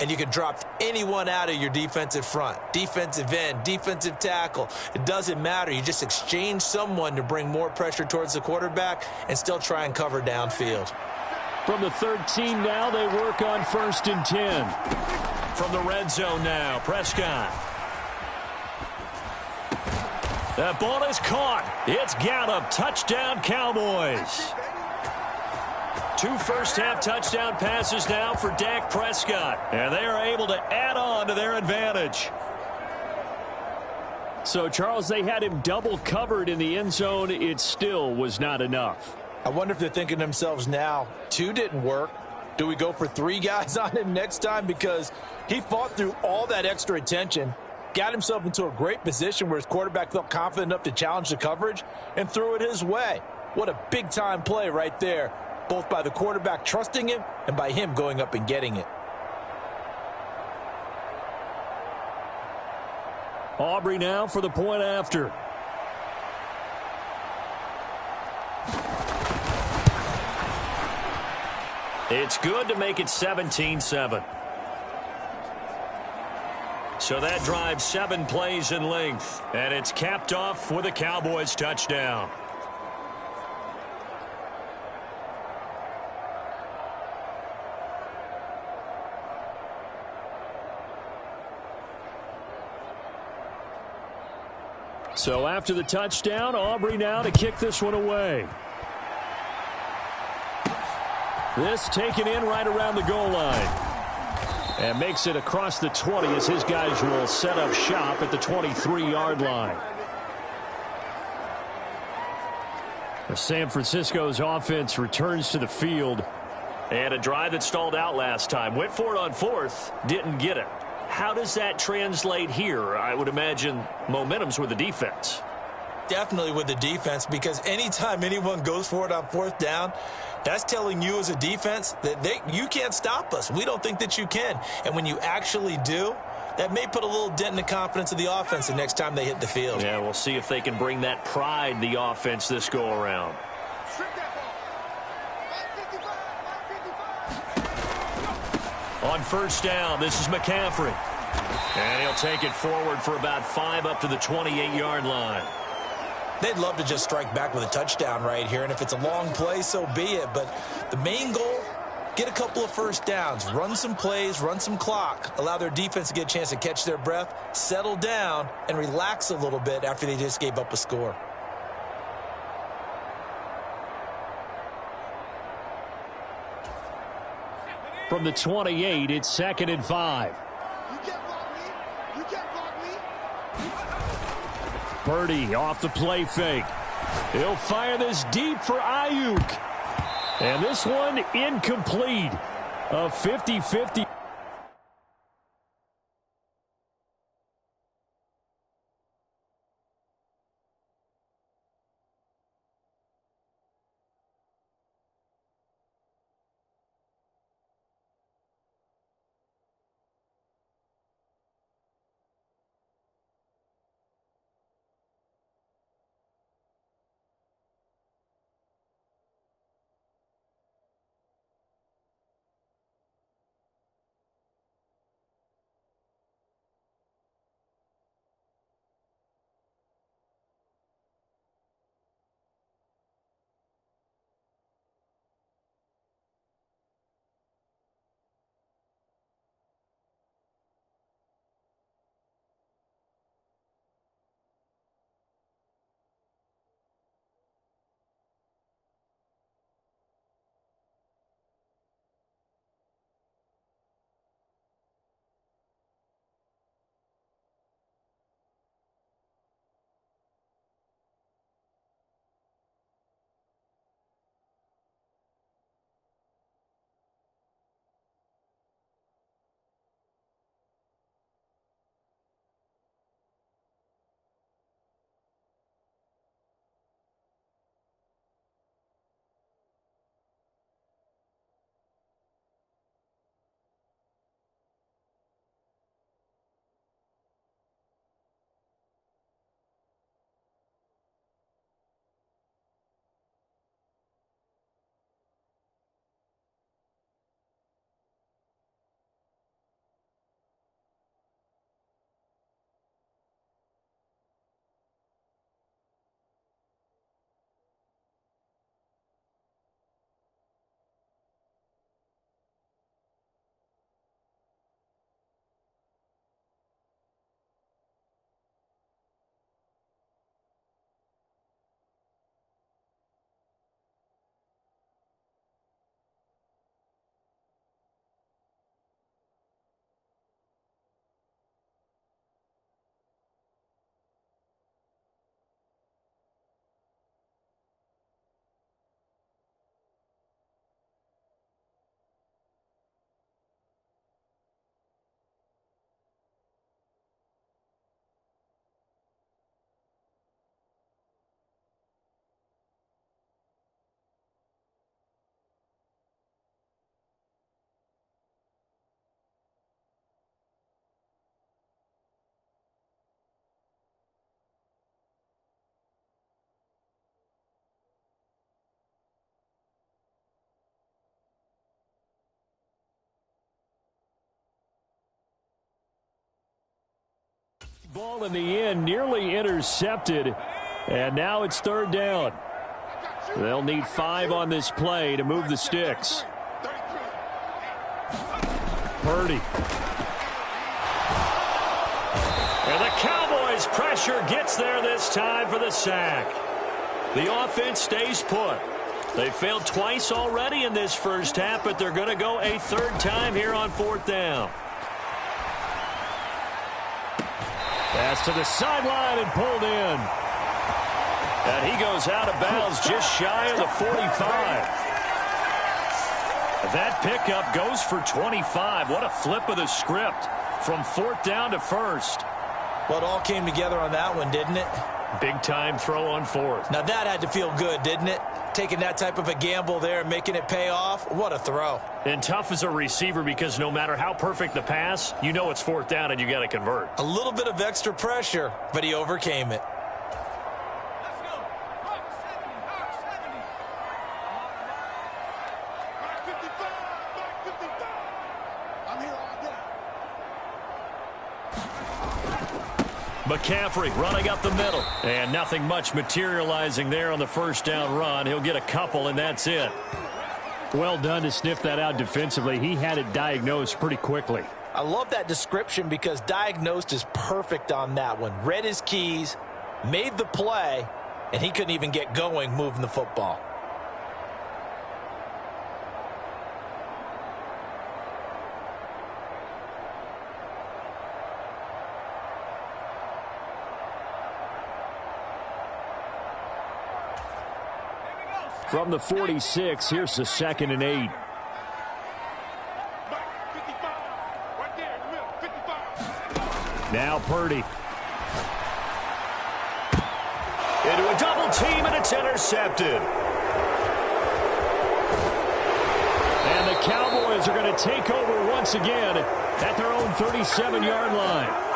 And you can drop anyone out of your defensive front, defensive end, defensive tackle. It doesn't matter. You just exchange someone to bring more pressure towards the quarterback and still try and cover downfield. From the 13 now, they work on 1st and 10. From the red zone now, Prescott. That ball is caught. It's Gallup. Touchdown, Cowboys. 2 first-half touchdown passes now for Dak Prescott. And they are able to add on to their advantage. So, Charles, they had him double covered in the end zone. It still was not enough. I wonder if they're thinking to themselves now, 2 didn't work. Do we go for 3 guys on him next time? Because he fought through all that extra attention, got himself into a great position where his quarterback felt confident enough to challenge the coverage and threw it his way. What a big-time play right there, both by the quarterback trusting him and by him going up and getting it. Aubrey now for the point after. It's good to make it 17-7. So that drives 7 plays in length, and it's capped off with a Cowboys touchdown. So after the touchdown, Aubrey now to kick this one away. This taken in right around the goal line. And makes it across the 20 as his guys will set up shop at the 23-yard line. San Francisco's offense returns to the field. And a drive that stalled out last time. Went for it on 4th, didn't get it. How does that translate here? I would imagine momentum's with the defense. Definitely with the defense, because anytime anyone goes for it on 4th down, that's telling you as a defense that you can't stop us. We don't think that you can. And when you actually do, that may put a little dent in the confidence of the offense the next time they hit the field. Yeah, we'll see if they can bring that pride, the offense, this go-around. On first down, this is McCaffrey. And he'll take it forward for about 5 up to the 28-yard line. They'd love to just strike back with a touchdown right here, and if it's a long play, so be it. But the main goal, get a couple of first downs, run some plays, run some clock, allow their defense to get a chance to catch their breath, settle down, and relax a little bit after they just gave up a score. From the 28, it's 2nd and 5. Purdy off the play fake. He'll fire this deep for Ayuk. And this one incomplete. A 50-50. Ball in the end, nearly intercepted, and now it's 3rd down. They'll need 5 on this play to move the sticks. Purdy. And the Cowboys' pressure gets there this time for the sack. The offense stays put. They failed twice already in this first half, but they're going to go a 3rd time here on 4th down. Pass to the sideline and pulled in. And he goes out of bounds just shy of the 45. That pickup goes for 25. What a flip of the script from 4th down to 1st. Well, it all came together on that one, didn't it? Big time throw on 4th. Now that had to feel good, didn't it? Taking that type of a gamble there and making it pay off. What a throw. And tough as a receiver because no matter how perfect the pass, you know it's 4th down and you got to convert. A little bit of extra pressure, but he overcame it. McCaffrey running up the middle. And nothing much materializing there on the first down run. He'll get a couple, and that's it. Well done to sniff that out defensively. He had it diagnosed pretty quickly. I love that description because diagnosed is perfect on that one. Read his keys, made the play, and he couldn't even get going moving the football. From the 46, here's the 2nd and 8. Now Purdy. Into a double team, and it's intercepted. And the Cowboys are going to take over once again at their own 37-yard line.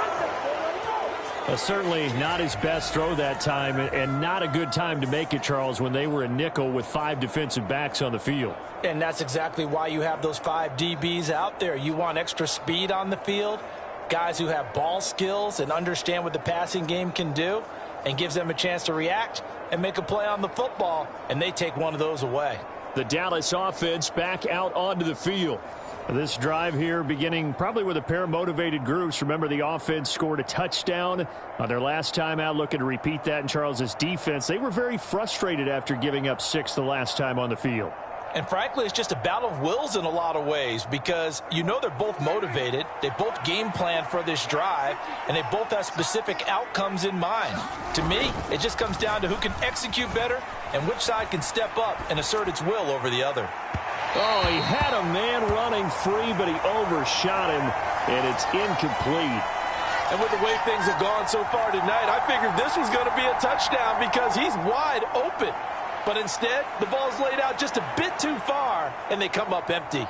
Certainly not his best throw that time, and not a good time to make it, Charles, when they were a nickel with 5 defensive backs on the field. And that's exactly why you have those 5 DBs out there. You want extra speed on the field, guys who have ball skills and understand what the passing game can do, and gives them a chance to react and make a play on the football, and they take one of those away. The Dallas offense back out onto the field. This drive here beginning probably with a pair of motivated groups. Remember, the offense scored a touchdown on their last time out, looking to repeat that in Charles's defense. They were very frustrated after giving up 6 the last time on the field. And frankly, it's just a battle of wills in a lot of ways because you know they're both motivated. They both game plan for this drive, and they both have specific outcomes in mind. To me, it just comes down to who can execute better and which side can step up and assert its will over the other. Oh, he had a man running free, but he overshot him, and it's incomplete. And with the way things have gone so far tonight, I figured this was going to be a touchdown because he's wide open. But instead, the ball's laid out just a bit too far, and they come up empty.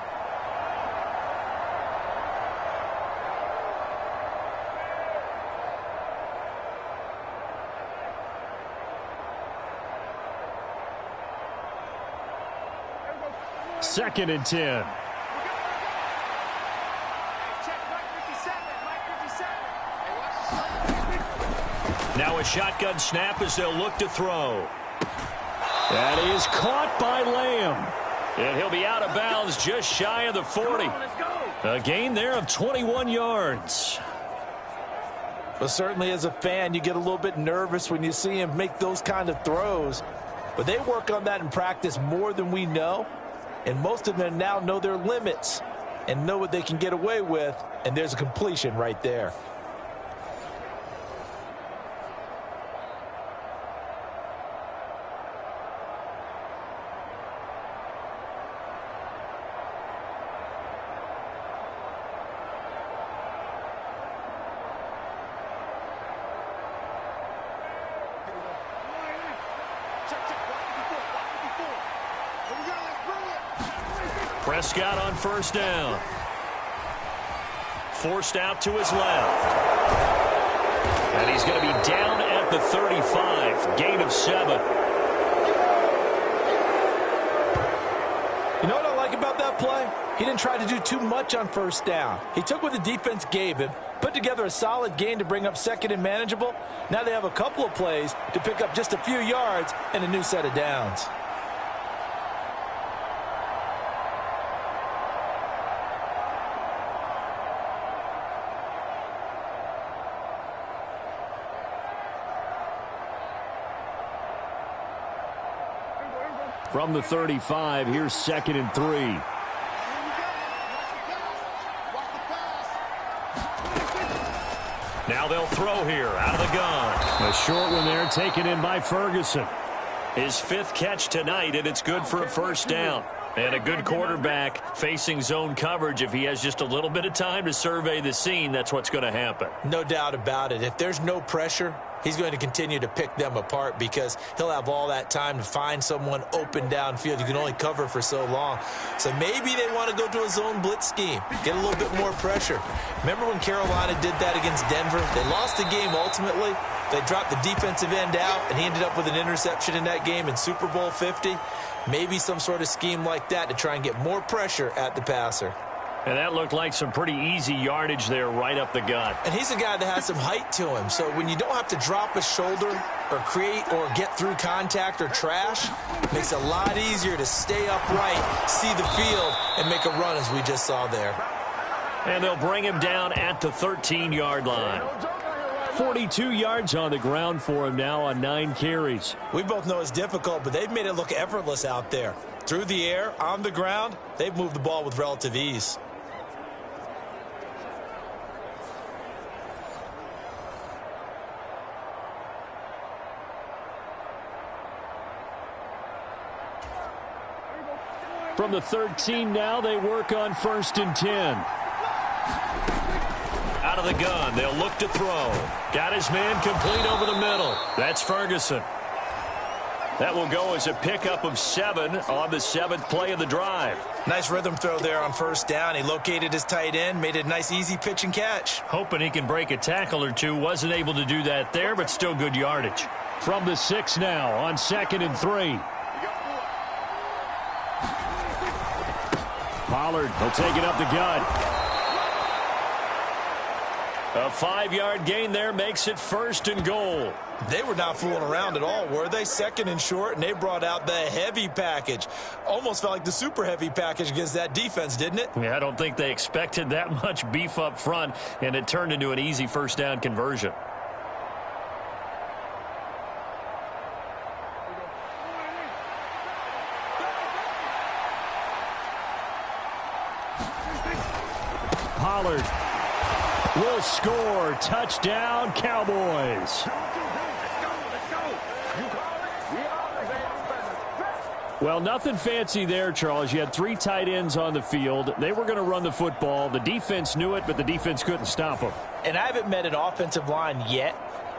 Second and 10. Now a shotgun snap as they'll look to throw. That is caught by Lamb. And he'll be out of bounds just shy of the 40. A gain there of 21 yards. But certainly as a fan, you get a little bit nervous when you see him make those kind of throws. But they work on that in practice more than we know. And most of them now know their limits and know what they can get away with. And there's a completion right there. Prescott on first down. Forced out to his left. And he's going to be down at the 35. Gain of 7. You know what I like about that play? He didn't try to do too much on first down. He took what the defense gave him, put together a solid gain to bring up second and manageable. Now they have a couple of plays to pick up just a few yards and a new set of downs. From the 35, here's 2nd and 3. Now they'll throw here out of the gun. A short one there taken in by Ferguson. His 5th catch tonight, and it's good for a first down. And a good quarterback facing zone coverage. If he has just a little bit of time to survey the scene, that's what's going to happen. No doubt about it. If there's no pressure, he's going to continue to pick them apart because he'll have all that time to find someone open downfield. You can only cover for so long. So maybe they want to go to a zone blitz scheme, get a little bit more pressure. Remember when Carolina did that against Denver? They lost the game ultimately. They dropped the defensive end out, and he ended up with an interception in that game in Super Bowl 50. Maybe some sort of scheme like that to try and get more pressure at the passer. And that looked like some pretty easy yardage there right up the gut. And he's a guy that has some height to him. So when you don't have to drop a shoulder or create or get through contact or trash, it makes it a lot easier to stay upright, see the field, and make a run as we just saw there. And they'll bring him down at the 13-yard line. 42 yards on the ground for him now on 9 carries. We both know it's difficult, but they've made it look effortless out there. Through the air, on the ground, they've moved the ball with relative ease. From the 13 now, they work on 1st and 10. Out of the gun, they'll look to throw. Got his man complete over the middle. That's Ferguson. That will go as a pickup of 7 on the 7th play of the drive. Nice rhythm throw there on 1st down. He located his tight end, made it a nice easy pitch and catch. Hoping he can break a tackle or two. Wasn't able to do that there, but still good yardage. From the 6 now on 2nd and 3. Pollard will take it up the gut. A 5-yard gain there makes it 1st and goal. They were not fooling around at all, were they? 2nd and short, and they brought out the heavy package. Almost felt like the super heavy package against that defense, didn't it? Yeah, I don't think they expected that much beef up front, and it turned into an easy 1st down conversion. Pollard will score. Touchdown, Cowboys. Well, nothing fancy there, Charles. You had 3 tight ends on the field. They were going to run the football. The defense knew it, but the defense couldn't stop them. And I haven't met an offensive line yet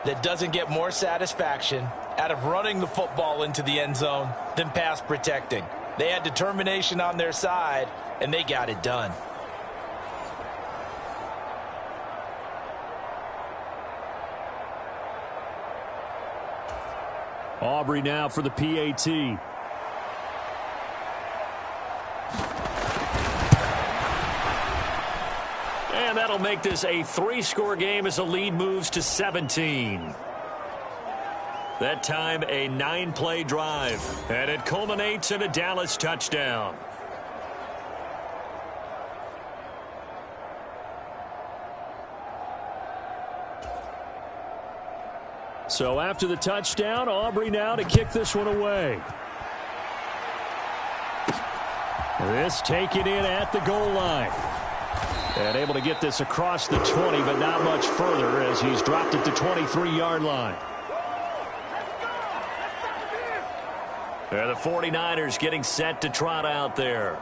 that doesn't get more satisfaction out of running the football into the end zone than pass protecting. They had determination on their side, and they got it done. Aubrey now for the PAT. And that'll make this a 3-score game as the lead moves to 17. That time a 9-play drive. And it culminates in a Dallas touchdown. So after the touchdown, Aubrey now to kick this one away. This taken in at the goal line. And able to get this across the 20, but not much further as he's dropped it to 23-yard line. The 49ers getting set to trot out there.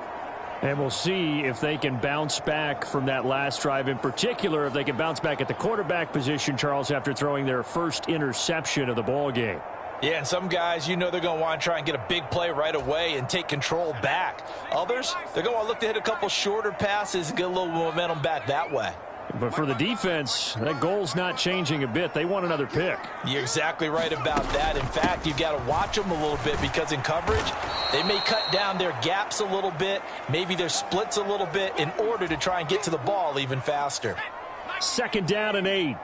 And we'll see if they can bounce back from that last drive, in particular if they can bounce back at the quarterback position, Charles, after throwing their first interception of the ball game. Yeah, and some guys, you know they're going to want to try and get a big play right away and take control back. Others, they're going to want to look to hit a couple shorter passes and get a little momentum back that way. But for the defense, that goal's not changing a bit. They want another pick. You're exactly right about that. In fact, you've got to watch them a little bit because in coverage, they may cut down their gaps a little bit, maybe their splits a little bit in order to try and get to the ball even faster. 2nd down and 8.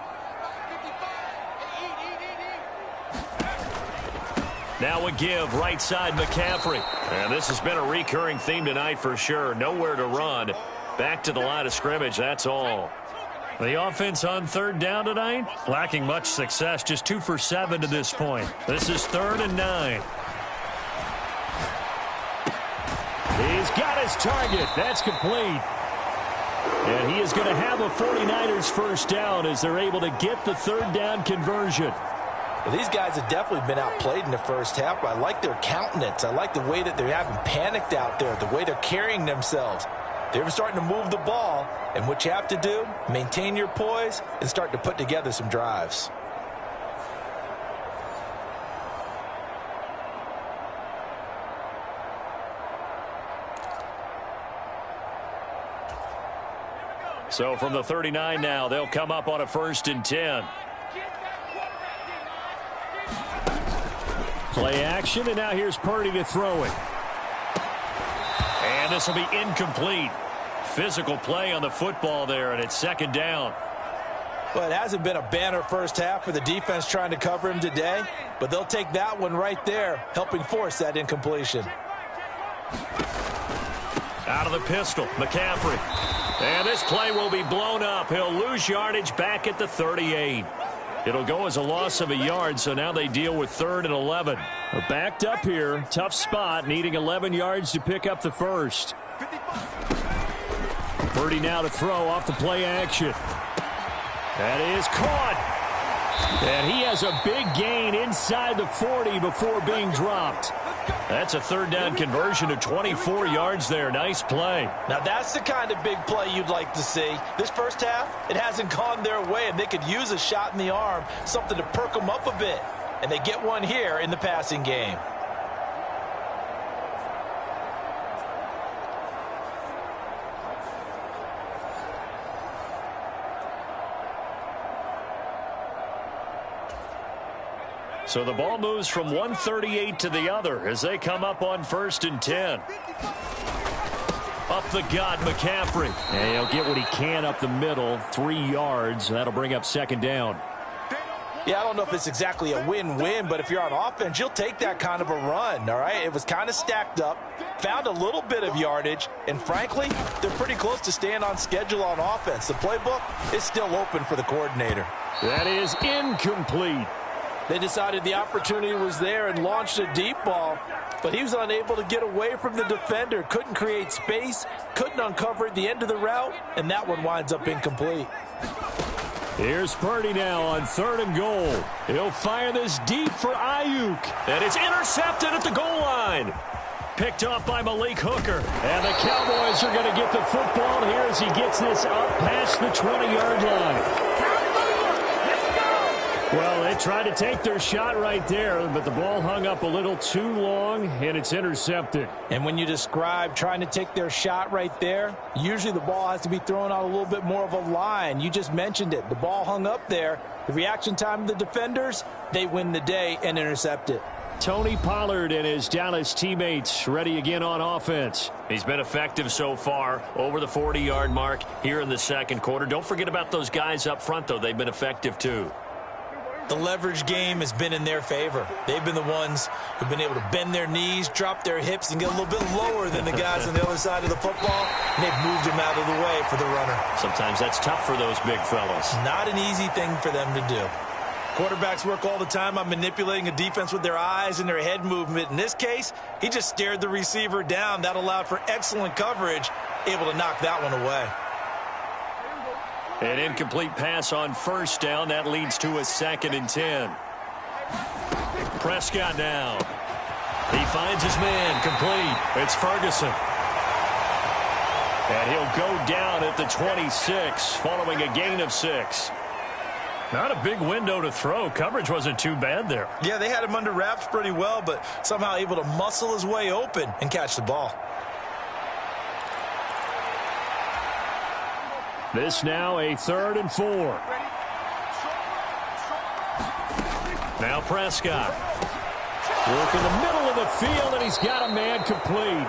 Now a give right side McCaffrey. And this has been a recurring theme tonight for sure. Nowhere to run. Back to the line of scrimmage, that's all. The offense on 3rd down tonight, lacking much success, just 2 for 7 to this point. This is 3rd and 9. He's got his target. That's complete. And he is going to have a 49ers 1st down as they're able to get the 3rd down conversion. Well, these guys have definitely been outplayed in the first half, but I like their countenance. I like the way that they're having panicked out there, the way they're carrying themselves. They're starting to move the ball, and what you have to do, maintain your poise and start to put together some drives. So from the 39 now, they'll come up on a 1st and 10. Play action, and now here's Purdy to throw it. And this will be incomplete. Physical play on the football there, and it's second down. Well, it hasn't been a banner first half for the defense trying to cover him today, but they'll take that one right there, helping force that incompletion. Out of the pistol, McCaffrey. And this play will be blown up. He'll lose yardage back at the 38. It'll go as a loss of a yard, so now they deal with 3rd and 11. They're backed up here. Tough spot, needing 11 yards to pick up the first. Purdy now to throw off the play action. That is caught. And he has a big gain inside the 40 before being dropped. That's a 3rd down conversion of 24 yards there. Nice play. Now that's the kind of big play you'd like to see. This first half, it hasn't gone their way, and they could use a shot in the arm, something to perk them up a bit. And they get one here in the passing game. So the ball moves from 138 to the other as they come up on 1st and 10. Up the gut, McCaffrey. And he'll get what he can up the middle, 3 yards. That'll bring up 2nd down. Yeah, I don't know if it's exactly a win-win, but if you're on offense, you'll take that kind of a run, all right? It was kind of stacked up, found a little bit of yardage, and frankly, they're pretty close to staying on schedule on offense. The playbook is still open for the coordinator. That is incomplete. They decided the opportunity was there and launched a deep ball, but he was unable to get away from the defender, couldn't create space, couldn't uncover at the end of the route, and that one winds up incomplete. Here's Purdy now on 3rd and goal. He'll fire this deep for Ayuk. And it's intercepted at the goal line. Picked off by Malik Hooker. And the Cowboys are going to get the football here as he gets this up past the 20-yard line. Well, they tried to take their shot right there, but the ball hung up a little too long, and it's intercepted. And when you describe trying to take their shot right there, usually the ball has to be thrown out a little bit more of a line. You just mentioned it. The ball hung up there. The reaction time of the defenders, they win the day and intercept it. Tony Pollard and his Dallas teammates ready again on offense. He's been effective so far, over the 40-yard mark here in the 2nd quarter. Don't forget about those guys up front, though. They've been effective, too. The leverage game has been in their favor. They've been the ones who've been able to bend their knees, drop their hips, and get a little bit lower than the guys on the other side of the football, and they've moved them out of the way for the runner. Sometimes that's tough for those big fellas. Not an easy thing for them to do. Quarterbacks work all the time on manipulating a defense with their eyes and their head movement. In this case, he just stared the receiver down. That allowed for excellent coverage, able to knock that one away. An incomplete pass on 1st down. That leads to a 2nd and 10. Prescott now. He finds his man complete. It's Ferguson. And he'll go down at the 26 following a gain of 6. Not a big window to throw. Coverage wasn't too bad there. Yeah, they had him under wraps pretty well, but somehow able to muscle his way open and catch the ball. This now a 3rd and 4. Now Prescott. Work in the middle of the field, and he's got a man complete.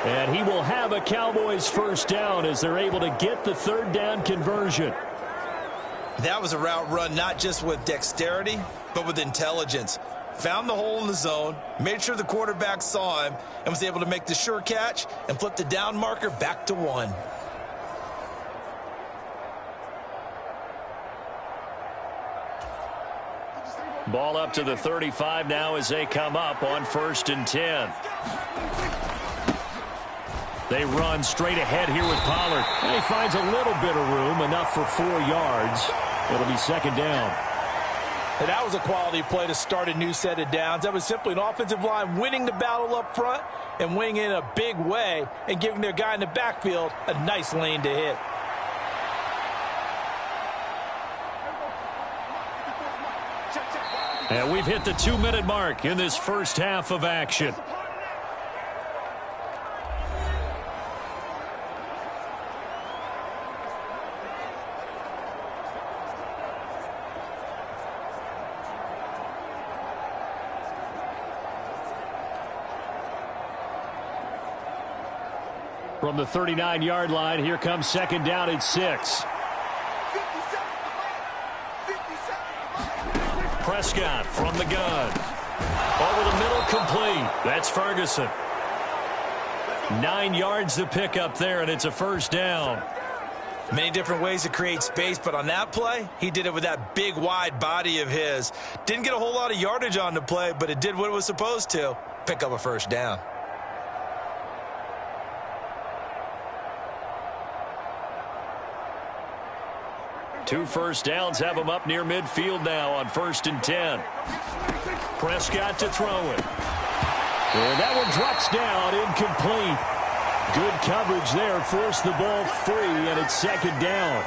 And he will have a Cowboys 1st down as they're able to get the 3rd down conversion. That was a route run not just with dexterity, but with intelligence. Found the hole in the zone, made sure the quarterback saw him, and was able to make the sure catch and flip the down marker back to 1. Ball up to the 35 now as they come up on 1st and 10. They run straight ahead here with Pollard. And he finds a little bit of room, enough for 4 yards. It'll be 2nd down. And that was a quality play to start a new set of downs. That was simply an offensive line winning the battle up front and winning in a big way and giving their guy in the backfield a nice lane to hit. And we've hit the 2-minute mark in this first half of action. From the 39-yard line, here comes second down at 6. Prescott from the gun. Over the middle, complete. That's Ferguson. 9 yards to pick up there, and it's a first down. Many different ways to create space, but on that play, he did it with that big, wide body of his. Didn't get a whole lot of yardage on the play, but it did what it was supposed to. Pick up a first down. Two first downs have him up near midfield now on 1st and 10. Prescott to throw it. And that one drops down, incomplete. Good coverage there, forced the ball free, and it's second down.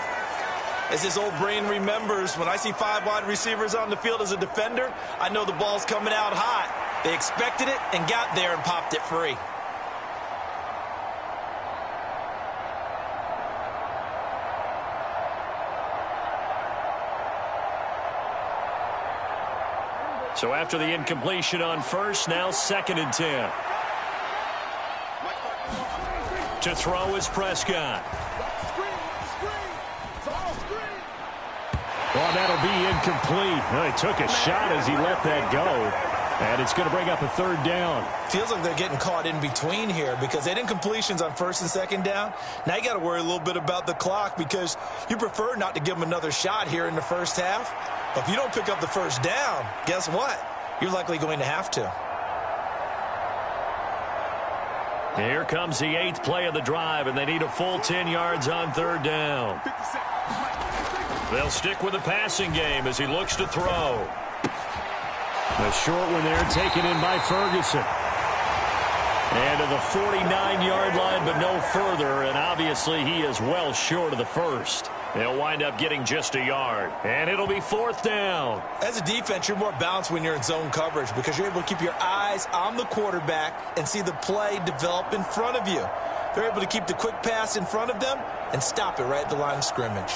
As his old brain remembers, when I see 5 wide receivers on the field as a defender, I know the ball's coming out hot. They expected it and got there and popped it free. So after the incompletion on first, now 2nd and 10. To throw is Prescott. Well, that'll be incomplete. Well, he took a shot as he let that go. And it's going to bring up a 3rd down. Feels like they're getting caught in between here because they had incompletions on 1st and 2nd down. Now you got to worry a little bit about the clock because you prefer not to give them another shot here in the first half. But if you don't pick up the first down, guess what? You're likely going to have to. Here comes the 8th play of the drive, and they need a full 10 yards on 3rd down. They'll stick with the passing game as he looks to throw. The short one there taken in by Ferguson. And to the 49-yard line, but no further, and obviously he is well short of the first. They'll wind up getting just a yard, and it'll be 4th down. As a defense, you're more balanced when you're in zone coverage because you're able to keep your eyes on the quarterback and see the play develop in front of you. They're able to keep the quick pass in front of them and stop it right at the line of scrimmage.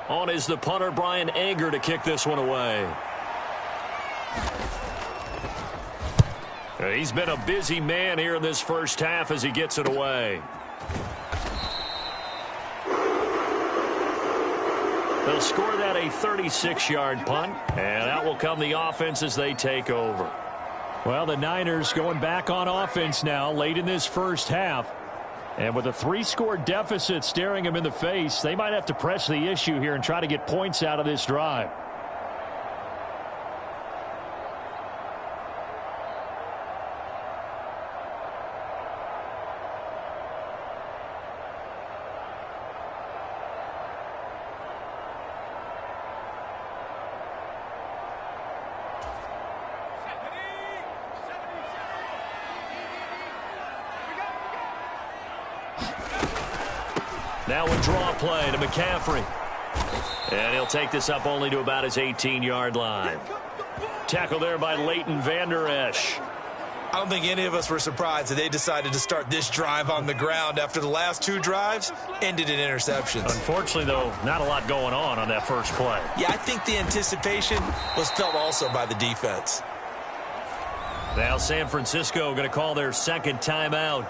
On is the punter, Brian Anger, to kick this one away. He's been a busy man here in this first half as he gets it away. They'll score that a 36-yard punt, and out will come the offense as they take over. Well, the Niners going back on offense now late in this first half. And with a 3-score deficit staring him in the face, they might have to press the issue here and try to get points out of this drive. Now a draw play to McCaffrey. And he'll take this up only to about his 18-yard line. Tackle there by Leighton Vander Esch. I don't think any of us were surprised that they decided to start this drive on the ground after the last 2 drives ended in interceptions. Unfortunately, though, not a lot going on that first play. Yeah, I think the anticipation was felt also by the defense. Now San Francisco going to call their 2nd timeout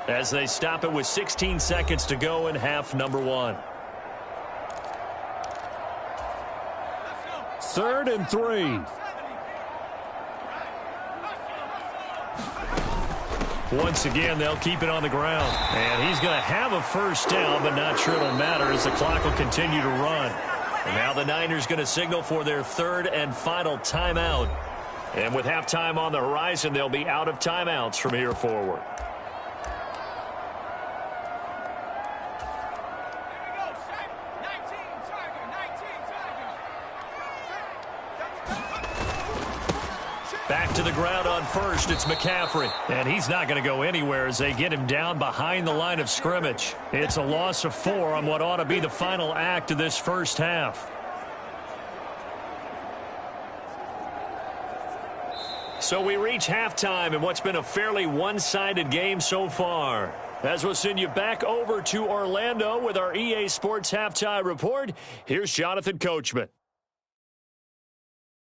as they stop it with 16 seconds to go in half number 1. 3rd and 3. Once again, they'll keep it on the ground. And he's going to have a first down, but not sure it'll matter as the clock will continue to run. And now the Niners going to signal for their 3rd and final timeout. And with halftime on the horizon, they'll be out of timeouts from here forward. Back to the ground on first, it's McCaffrey. And he's not going to go anywhere as they get him down behind the line of scrimmage. It's a loss of 4 on what ought to be the final act of this first half. So we reach halftime in what's been a fairly one-sided game so far. As we'll send you back over to Orlando with our EA Sports Halftime Report, here's Jonathan Coachman.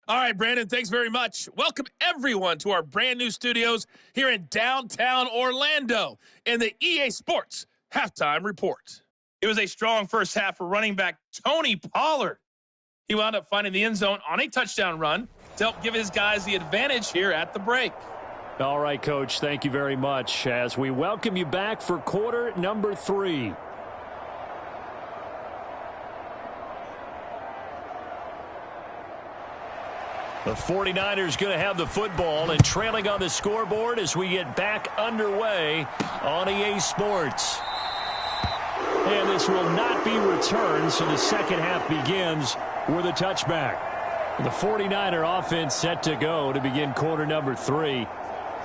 All right, Brandon, thanks very much. Welcome, everyone, to our brand-new studios here in downtown Orlando in the EA Sports Halftime Report. It was a strong first half for running back Tony Pollard. He wound up finding the end zone on a touchdown run to help give his guys the advantage here at the break. All right, Coach, thank you very much as we welcome you back for quarter number 3. The 49ers going to have the football and trailing on the scoreboard as we get back underway on EA Sports. And this will not be returned, so the second half begins with a touchback. The 49er offense set to go to begin quarter number 3.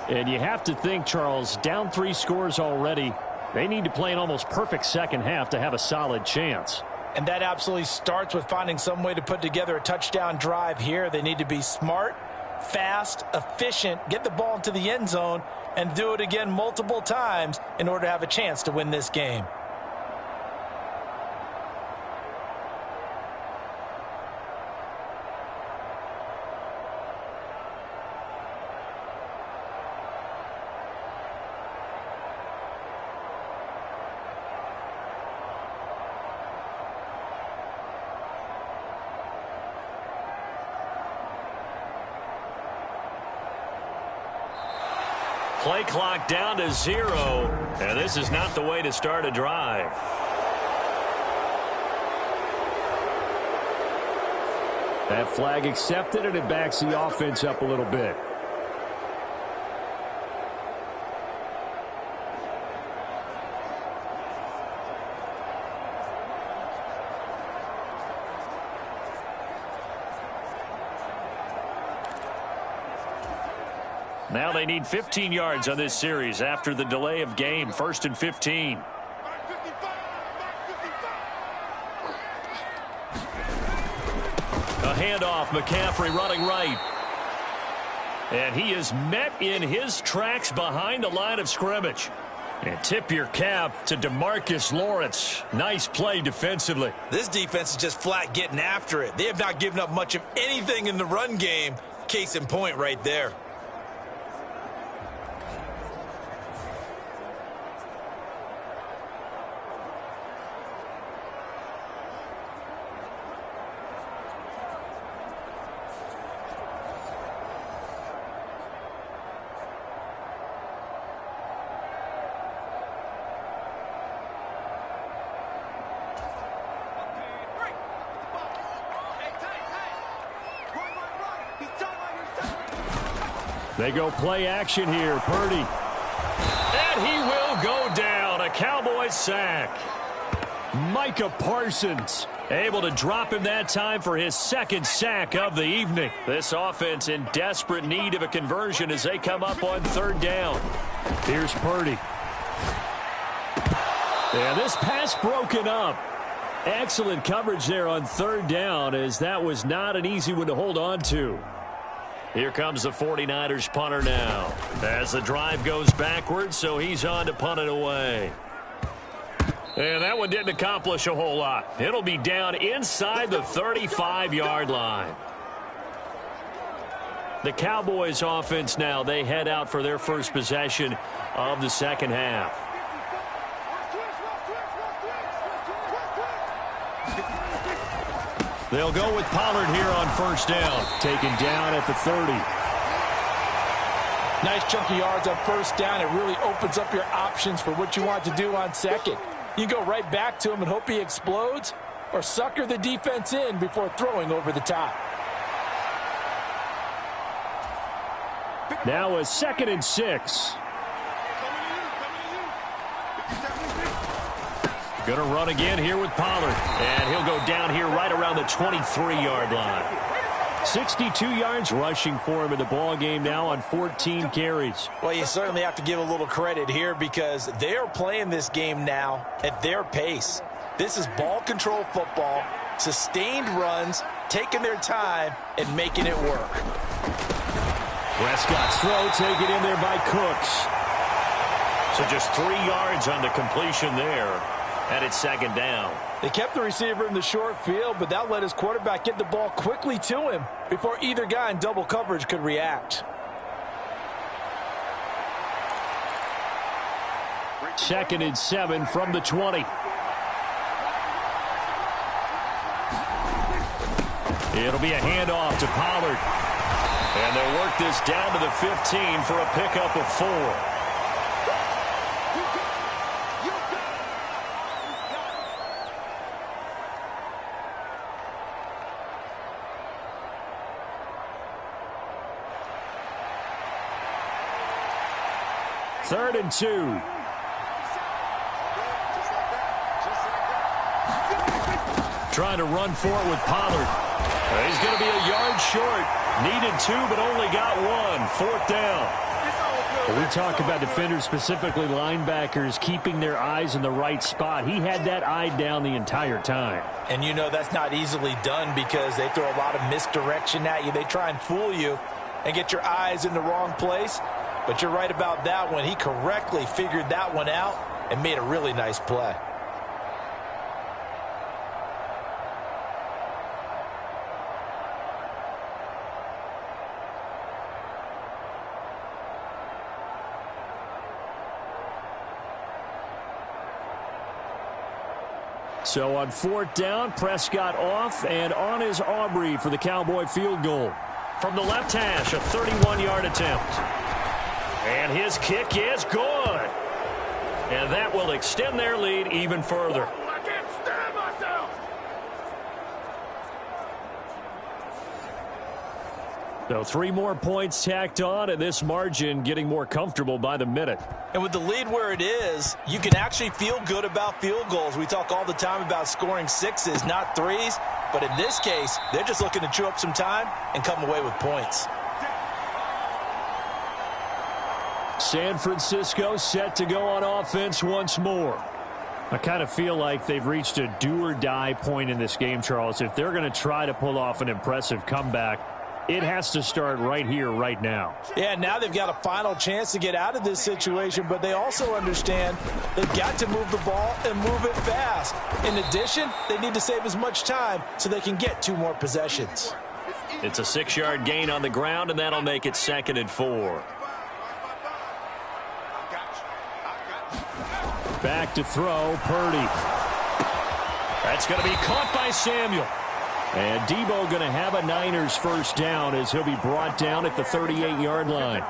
And you have to think, Charles, down 3 scores already. They need to play an almost perfect second half to have a solid chance. And that absolutely starts with finding some way to put together a touchdown drive here. They need to be smart, fast, efficient, get the ball into the end zone, and do it again multiple times in order to have a chance to win this game. Play clock down to 0, and this is not the way to start a drive. That flag accepted, and it backs the offense up a little bit. Now they need 15 yards on this series after the delay of game. 1st and 15. A handoff. McCaffrey running right. And he is met in his tracks behind the line of scrimmage. And tip your cap to DeMarcus Lawrence. Nice play defensively. This defense is just flat getting after it. They have not given up much of anything in the run game. Case in point right there. They go play action here. Purdy. And he will go down. A Cowboys sack. Micah Parsons able to drop him that time for his 2nd sack of the evening. This offense in desperate need of a conversion as they come up on 3rd down. Here's Purdy. And this pass broken up. Excellent coverage there on 3rd down, as that was not an easy one to hold on to. Here comes the 49ers punter now. As the drive goes backwards, so he's on to punt it away. And that one didn't accomplish a whole lot. It'll be down inside the 35-yard line. The Cowboys offense now, they head out for their first possession of the second half. They'll go with Pollard here on 1st down. Taken down at the 30. Nice chunky yards on 1st down. It really opens up your options for what you want to do on 2nd. You go right back to him and hope he explodes, or sucker the defense in before throwing over the top. Now a 2nd and 6. Going to run again here with Pollard. And he'll go down here right around the 23-yard line. 62 yards rushing for him in the ball game now on 14 carries. Well, you certainly have to give a little credit here because they are playing this game now at their pace. This is ball control football, sustained runs, taking their time, and making it work. Prescott's throw taken in there by Cooks. So just 3 yards on the completion there, and it's second down. They kept the receiver in the short field, but that let his quarterback get the ball quickly to him before either guy in double coverage could react. Second and 7 from the 20. It'll be a handoff to Pollard. And they'll work this down to the 15 for a pickup of 4. Third and 2. Trying to run for it with Pollard. He's going to be a yard short. Needed 2, but only got 1. 4th down. When we talk about defenders, specifically linebackers, keeping their eyes in the right spot. He had that eye down the entire time. And you know that's not easily done because they throw a lot of misdirection at you. They try and fool you and get your eyes in the wrong place. But you're right about that one. He correctly figured that one out and made a really nice play. So on 4th down, Prescott off, and on is Aubrey for the Cowboy field goal. From the left hash, a 31-yard attempt. And his kick is good. And that will extend their lead even further. I can't stand myself. So 3 more points tacked on, and this margin getting more comfortable by the minute. And with the lead where it is, you can actually feel good about field goals. We talk all the time about scoring 6s, not 3s. But in this case, they're just looking to chew up some time and come away with points. San Francisco set to go on offense once more. I kind of feel like they've reached a do-or-die point in this game, Charles. If they're going to try to pull off an impressive comeback, it has to start right here, right now. Yeah, now they've got a final chance to get out of this situation, but they also understand they've got to move the ball and move it fast. In addition, they need to save as much time so they can get 2 more possessions. It's a 6-yard gain on the ground, and that'll make it 2nd and 4. Back to throw, Purdy. That's going to be caught by Samuel. And Debo going to have a Niners first down as he'll be brought down at the 38-yard line.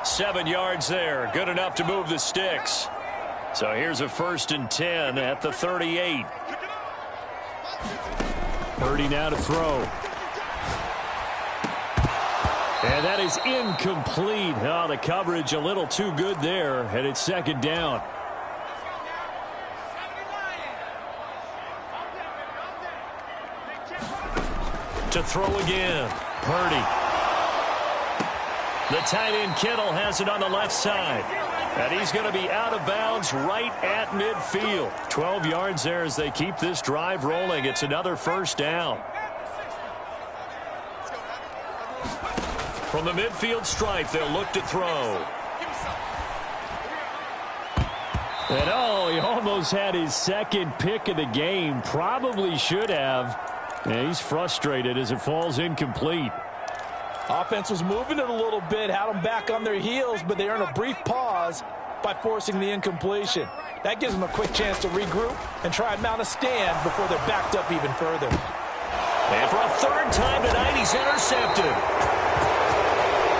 7 yards there. Good enough to move the sticks. So here's a 1st and 10 at the 38. Purdy now to throw. And that is incomplete. Oh, the coverage a little too good there, and it's 2nd down. To throw again. Purdy. The tight end Kittle has it on the left side. And he's going to be out of bounds right at midfield. 12 yards there as they keep this drive rolling. It's another 1st down. From the midfield stripe, they'll look to throw. And oh, he almost had his 2nd pick of the game. Probably should have. Yeah, he's frustrated as it falls incomplete. Offense was moving it a little bit, had them back on their heels, but they earn a brief pause by forcing the incompletion. That gives them a quick chance to regroup and try and mount a stand before they're backed up even further. And for a 3rd time tonight, he's intercepted.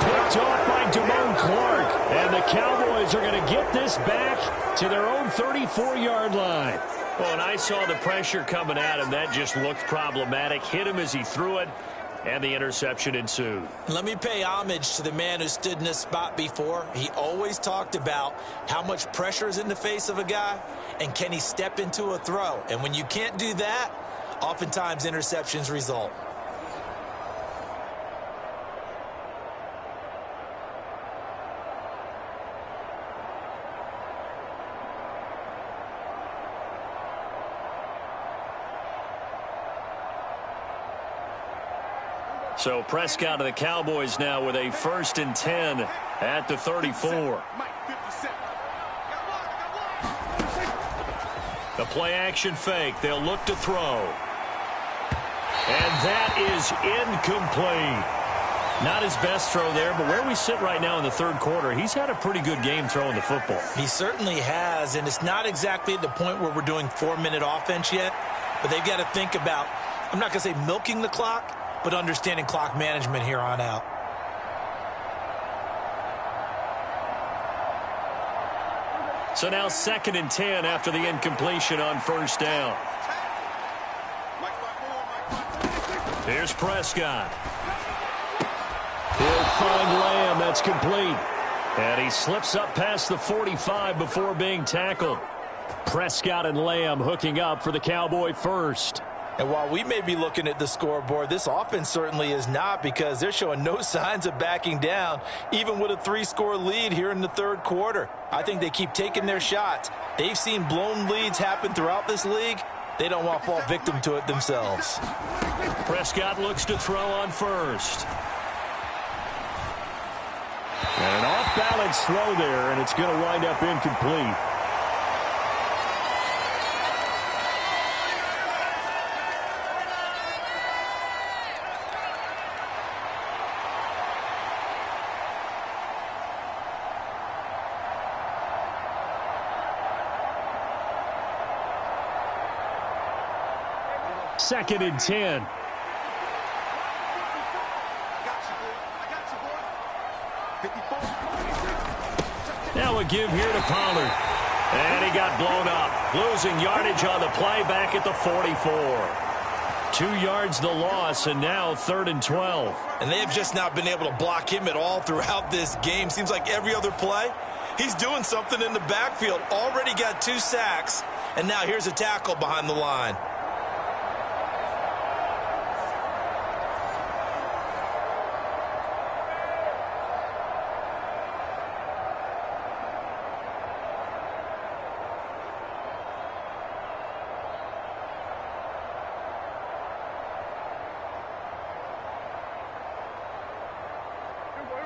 Picked off by Damone Clark. And the Cowboys are going to get this back to their own 34-yard line. Well, and I saw the pressure coming at him. That just looked problematic. Hit him as he threw it, and the interception ensued. Let me pay homage to the man who stood in this spot before. He always talked about how much pressure is in the face of a guy, and can he step into a throw. And when you can't do that, oftentimes interceptions result. So Prescott of the Cowboys now with a 1st and 10 at the 34. The play action fake. They'll look to throw. And that is incomplete. Not his best throw there, but where we sit right now in the third quarter, he's had a pretty good game throwing the football. He certainly has, and it's not exactly at the point where we're doing 4-minute offense yet, but they've got to think about, I'm not going to say milking the clock, but understanding clock management here on out. So now 2nd and 10 after the incompletion on 1st down. Here's Prescott. He'll find Lamb. That's complete. And he slips up past the 45 before being tackled. Prescott and Lamb hooking up for the Cowboy first. And while we may be looking at the scoreboard, this offense certainly is not, because they're showing no signs of backing down, even with a 3-score lead here in the third quarter. I think they keep taking their shots. They've seen blown leads happen throughout this league. They don't want to fall victim to it themselves. Prescott looks to throw on 1st. And an off-balance throw there, and it's going to wind up incomplete. Second and 10. Now a give here to Pollard. And he got blown up. Losing yardage on the play back at the 44. 2 yards the loss, and now 3rd and 12. And they have just not been able to block him at all throughout this game. Seems like every other play, he's doing something in the backfield. Already got 2 sacks, and now here's a tackle behind the line.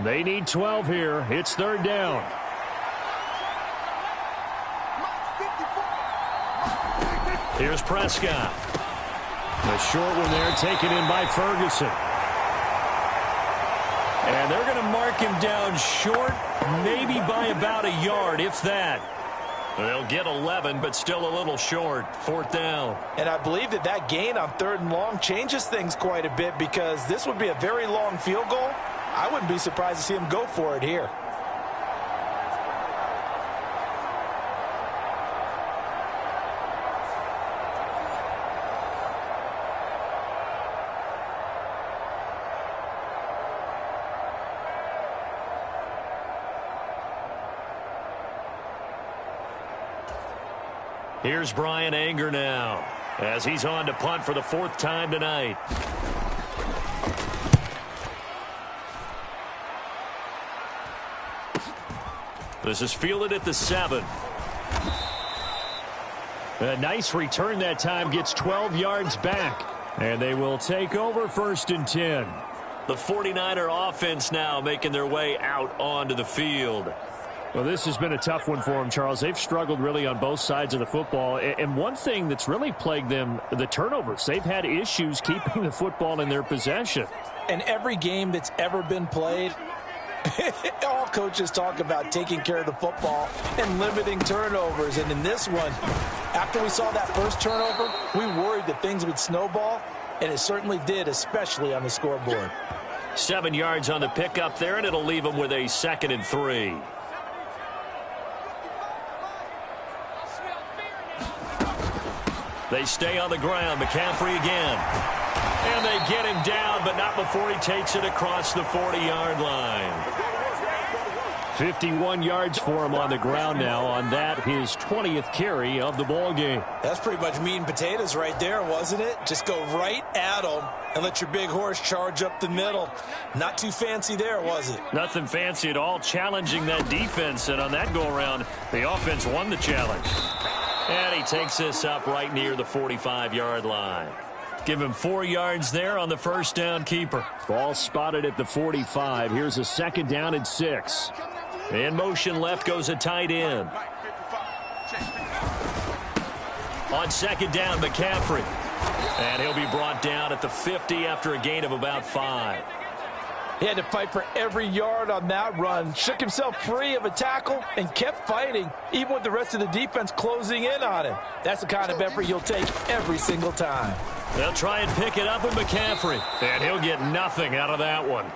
They need 12 here. It's 3rd down. Here's Prescott. The short one there taken in by Ferguson. And they're going to mark him down short, maybe by about a yard, if that. They'll get 11, but still a little short. 4th down. And I believe that gain on 3rd and long changes things quite a bit, because this would be a very long field goal. I wouldn't be surprised to see him go for it here. Here's Brian Anger now, as he's on to punt for the 4th time tonight. This is fielded at the 7. A nice return that time, gets 12 yards back. And they will take over 1st and 10. The 49er offense now making their way out onto the field. Well, this has been a tough one for them, Charles. They've struggled really on both sides of the football. And one thing that's really plagued them, the turnovers. They've had issues keeping the football in their possession. And every game that's ever been played, all coaches talk about taking care of the football and limiting turnovers. And in this one, after we saw that first turnover, we worried that things would snowball, and it certainly did, especially on the scoreboard. 7 yards on the pickup there, and it'll leave them with a 2nd and 3. They stay on the ground. McCaffrey again. And they get him down, but not before he takes it across the 40-yard line. 51 yards for him on the ground now on that, his 20th carry of the ball game. That's pretty much meat and potatoes right there, wasn't it? Just go right at him and let your big horse charge up the middle. Not too fancy there, was it? Nothing fancy at all, challenging that defense. And on that go-around, the offense won the challenge. And he takes this up right near the 45-yard line. Give him 4 yards there on the first down keeper. Ball spotted at the 45. Here's a 2nd down and 6. In motion left goes a tight end. On 2nd down, McCaffrey. And he'll be brought down at the 50 after a gain of about 5. He had to fight for every yard on that run. Shook himself free of a tackle and kept fighting, even with the rest of the defense closing in on him. That's the kind of effort you'll take every single time. They'll try and pick it up with McCaffrey. And he'll get nothing out of that one.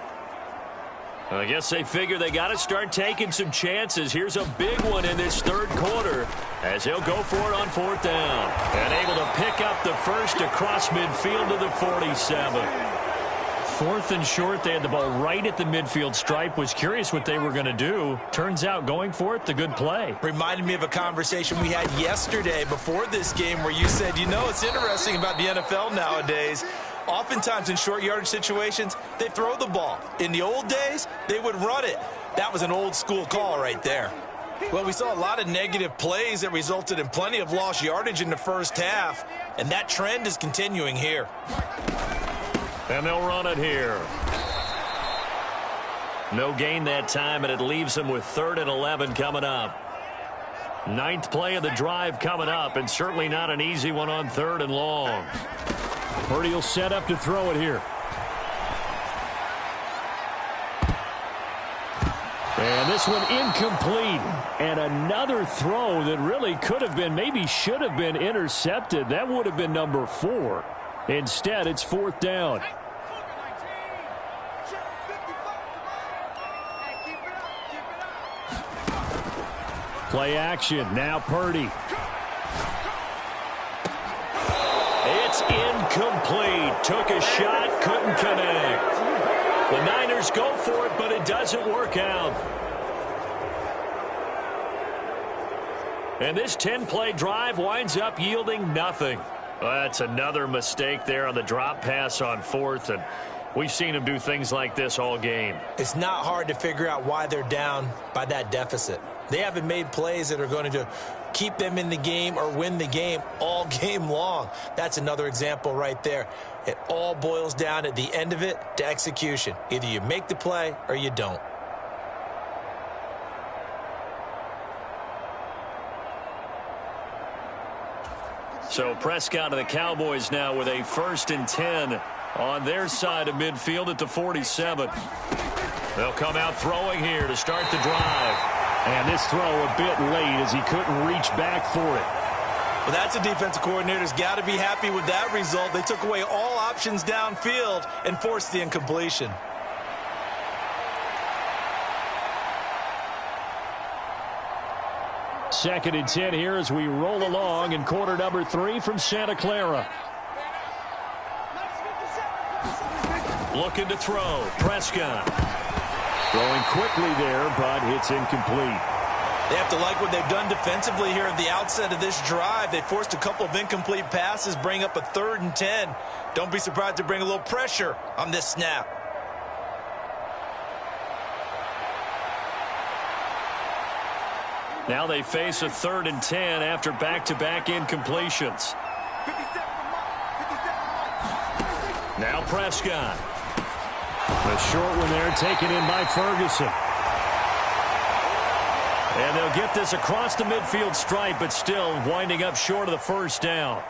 I guess they figure they got to start taking some chances. Here's a big one in this 3rd quarter as he'll go for it on 4th down. And able to pick up the first across midfield to the 47. 4th and short, they had the ball right at the midfield stripe. Was curious what they were going to do. Turns out going for it, the good play. Reminded me of a conversation we had yesterday before this game where you said, you know, it's interesting about the NFL nowadays. Oftentimes in short yardage situations, they throw the ball. In the old days, they would run it. That was an old school call right there. Well, we saw a lot of negative plays that resulted in plenty of lost yardage in the first half, and that trend is continuing here. And they'll run it here. No gain that time, and it leaves them with 3rd and 11 coming up. 9th play of the drive coming up, and certainly not an easy one on 3rd and long. Purdy will set up to throw it here. And this one incomplete. And another throw that really could have been, maybe should have been intercepted. That would have been number 4. Instead, it's 4th down. Play action. Now Purdy. It's incomplete. Took a shot, couldn't connect. The Niners go for it, but it doesn't work out. And this 10-play drive winds up yielding nothing. Well, that's another mistake there on the drop pass on 4th, and we've seen him do things like this all game. It's not hard to figure out why they're down by that deficit. They haven't made plays that are going to keep them in the game or win the game all game long. That's another example right there. It all boils down at the end of it to execution. Either you make the play or you don't. So Prescott of the Cowboys now with a 1st and 10 on their side of midfield at the 47. They'll come out throwing here to start the drive. And this throw a bit late as he couldn't reach back for it. Well, that's a defensive coordinator's got to be happy with that result. They took away all options downfield and forced the incompletion. Second and 10 here as we roll along in quarter number 3 from Santa Clara. Looking to throw. Prescott. Throwing quickly there, but it's incomplete. They have to like what they've done defensively here at the outset of this drive. They forced a couple of incomplete passes, bring up a 3rd and 10. Don't be surprised to bring a little pressure on this snap. Now they face a 3rd and 10 after back-to-back incompletions. Now Prescott. The short one there taken in by Ferguson. And they'll get this across the midfield stripe, but still winding up short of the 1st down.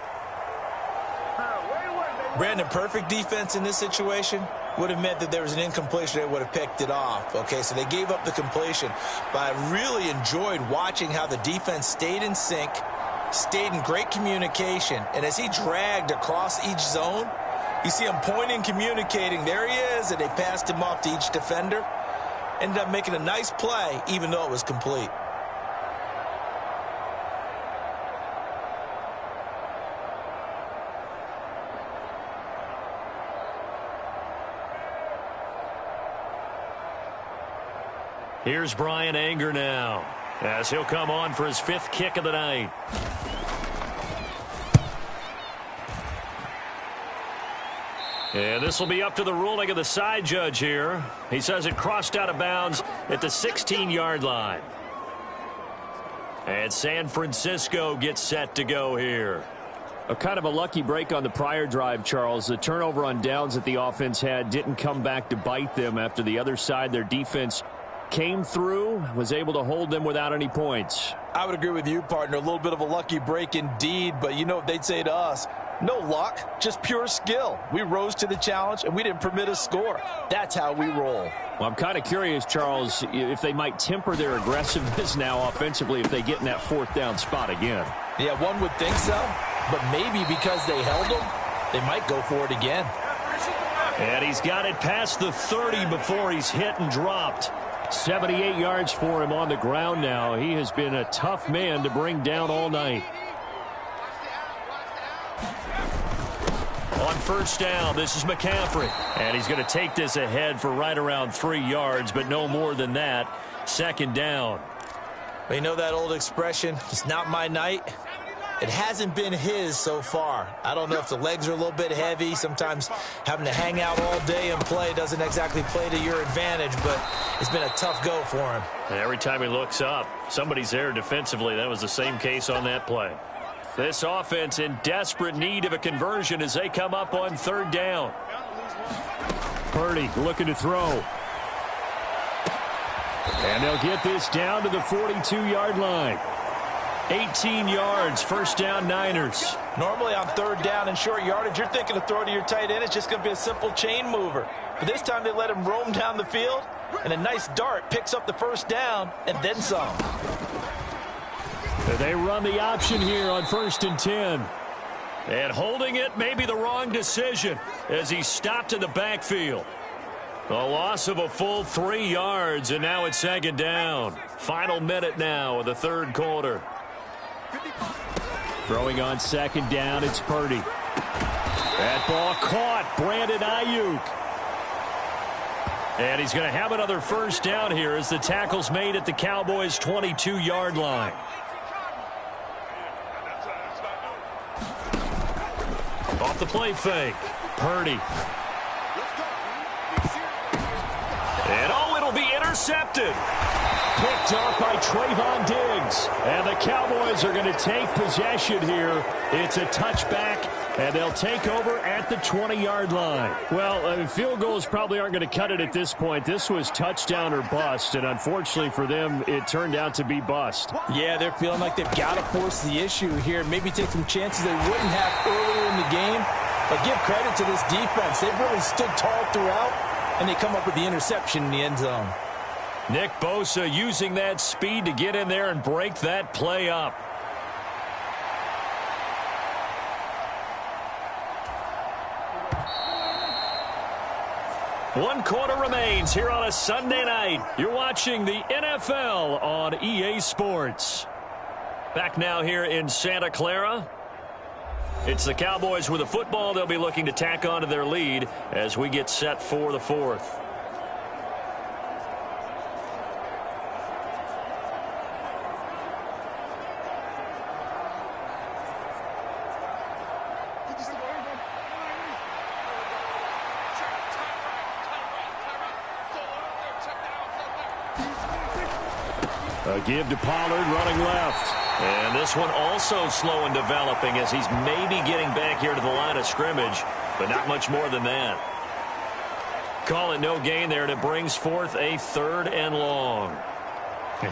Brandon, perfect defense in this situation would have meant that there was an incompletion. They would have picked it off. Okay, so they gave up the completion. But I really enjoyed watching how the defense stayed in sync, stayed in great communication. And as he dragged across each zone, you see him pointing, communicating. There he is, and they passed him off to each defender. Ended up making a nice play, even though it was complete. Here's Brian Anger now as he'll come on for his 5th kick of the night. And this will be up to the ruling of the side judge here. He says it crossed out of bounds at the 16-yard line. And San Francisco gets set to go here. A kind of a lucky break on the prior drive, Charles. The turnover on downs that the offense had didn't come back to bite them after the other side. Their defense came through, was able to hold them without any points. I would agree with you, partner. A little bit of a lucky break indeed, but you know what they'd say to us? No luck, just pure skill. We rose to the challenge, and we didn't permit a score. That's how we roll. Well, I'm kind of curious, Charles, if they might temper their aggressiveness now offensively if they get in that fourth down spot again. Yeah, one would think so, but maybe because they held them, they might go for it again. And he's got it past the 30 before he's hit and dropped. 78 yards for him on the ground now. He has been a tough man to bring down all night. On first down, this is McCaffrey. And he's going to take this ahead for right around 3 yards, but no more than that. Second down. Well, you know that old expression, it's not my night? It hasn't been his so far. I don't know if the legs are a little bit heavy. Sometimes having to hang out all day and play doesn't exactly play to your advantage, but it's been a tough go for him. And every time he looks up, somebody's there defensively. That was the same case on that play. This offense in desperate need of a conversion as they come up on third down. Purdy looking to throw. And they'll get this down to the 42-yard line. 18 yards, first down Niners. Normally on third down and short yardage, you're thinking to throw to your tight end. It's just going to be a simple chain mover. But this time they let him roam down the field, and a nice dart picks up the first down and then some. They run the option here on 1st and 10. And holding it may be the wrong decision as he stopped in the backfield. A loss of a full 3 yards, and now it's second down. Final minute now of the third quarter. Throwing on second down, it's Purdy. That ball caught. Brandon Ayuk. And he's going to have another first down here as the tackle's made at the Cowboys' 22-yard line. Off the play fake. Purdy. And oh, it'll be intercepted. Picked off by Trayvon Diggs. And the Cowboys are going to take possession here. It's a touchback, and they'll take over at the 20-yard line. Well, field goals probably aren't going to cut it at this point. This was touchdown or bust, and unfortunately for them, it turned out to be bust. Yeah, they're feeling like they've got to force the issue here. Maybe take some chances they wouldn't have earlier in the game. But give credit to this defense. They've really stood tall throughout, and they come up with the interception in the end zone. Nick Bosa using that speed to get in there and break that play up. One quarter remains here on a Sunday night. You're watching the NFL on EA Sports. Back now here in Santa Clara. It's the Cowboys with the football. They'll be looking to tack on to their lead as we get set for the fourth. A give to Pollard running left. And this one also slow in developing as he's maybe getting back here to the line of scrimmage, but not much more than that. Call it no gain there, and it brings forth a 3rd and long.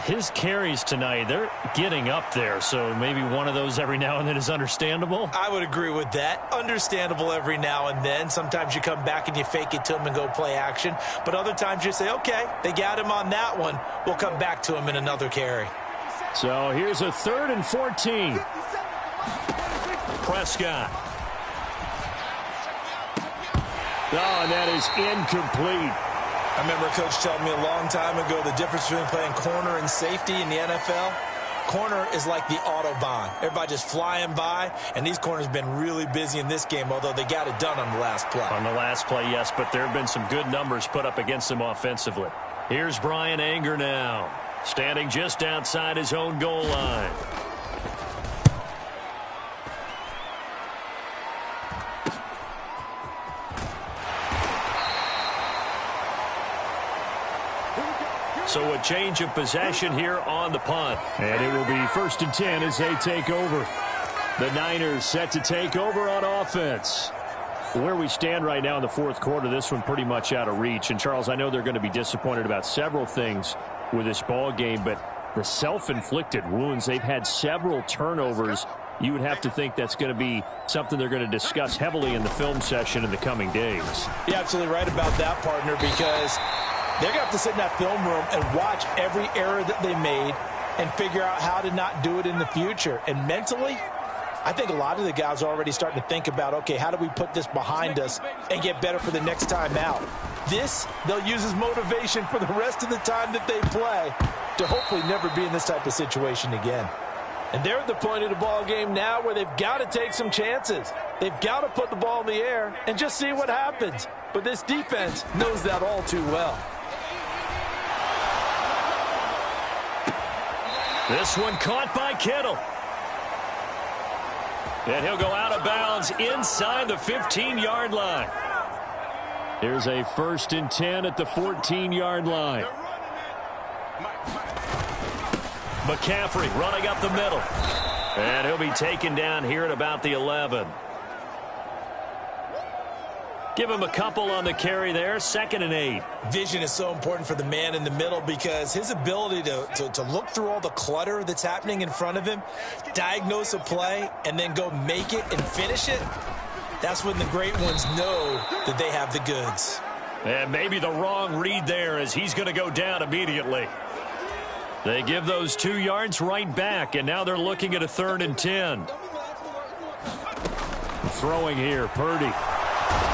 His carries tonight, they're getting up there, so maybe one of those every now and then is understandable. I would agree with that. Understandable every now and then. Sometimes you come back and you fake it to him and go play action. But other times you say, okay, they got him on that one. We'll come back to him in another carry. So here's a 3rd and 14. Prescott. Oh, and that is incomplete. I remember a coach telling me a long time ago the difference between playing corner and safety in the NFL. Corner is like the Autobahn. Everybody just flying by, and these corners have been really busy in this game, although they got it done on the last play. On the last play, yes, but there have been some good numbers put up against them offensively. Here's Brian Anger now, standing just outside his own goal line. So a change of possession here on the punt. And it will be 1st and 10 as they take over. The Niners set to take over on offense. Where we stand right now in the fourth quarter, this one pretty much out of reach. And, Charles, I know they're going to be disappointed about several things with this ball game, but the self-inflicted wounds, they've had several turnovers. You would have to think that's going to be something they're going to discuss heavily in the film session in the coming days. You're absolutely right about that, partner, because they're going to have to sit in that film room and watch every error that they made and figure out how to not do it in the future. And mentally, I think a lot of the guys are already starting to think about, okay, how do we put this behind us and get better for the next time out? This, they'll use as motivation for the rest of the time that they play to hopefully never be in this type of situation again. And they're at the point of the ball game now where they've got to take some chances. They've got to put the ball in the air and just see what happens. But this defense knows that all too well. This one caught by Kittle. And he'll go out of bounds inside the 15-yard line. Here's a 1st and 10 at the 14-yard line. McCaffrey running up the middle. And he'll be taken down here at about the 11. Give him a couple on the carry there. 2nd and 8. Vision is so important for the man in the middle because his ability to look through all the clutter that's happening in front of him, diagnose a play, and then go make it and finish it, that's when the great ones know that they have the goods. And maybe the wrong read there as he's going to go down immediately. They give those 2 yards right back, and now they're looking at a 3rd and 10. Throwing here, Purdy.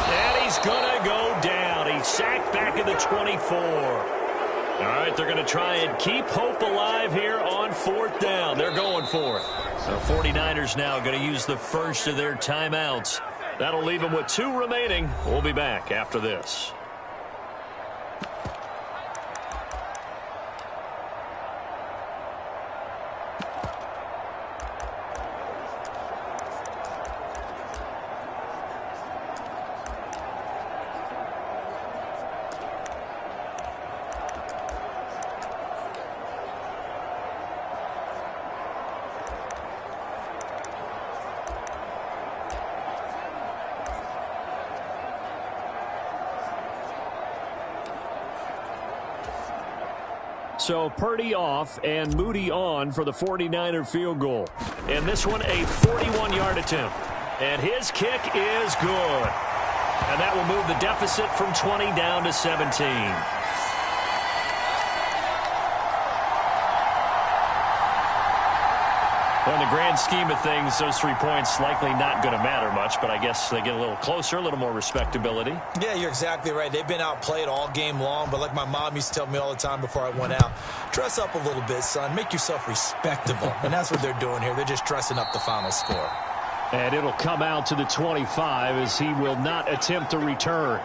And he's going to go down. He's sacked back at the 24. All right, they're going to try and keep hope alive here on 4th down. They're going for it. The 49ers now going to use the first of their timeouts. That'll leave them with 2 remaining. We'll be back after this. So Purdy off and Moody on for the 49er field goal. And this one a 41-yard attempt. And his kick is good. And that will move the deficit from 20 down to 17. Well, in the grand scheme of things, those 3 points likely not going to matter much, but I guess they get a little closer, a little more respectability. Yeah, you're exactly right. They've been outplayed all game long, but like my mom used to tell me all the time before I went out, dress up a little bit, son. Make yourself respectable. And that's what they're doing here. They're just dressing up the final score. And it'll come out to the 25 as he will not attempt to return.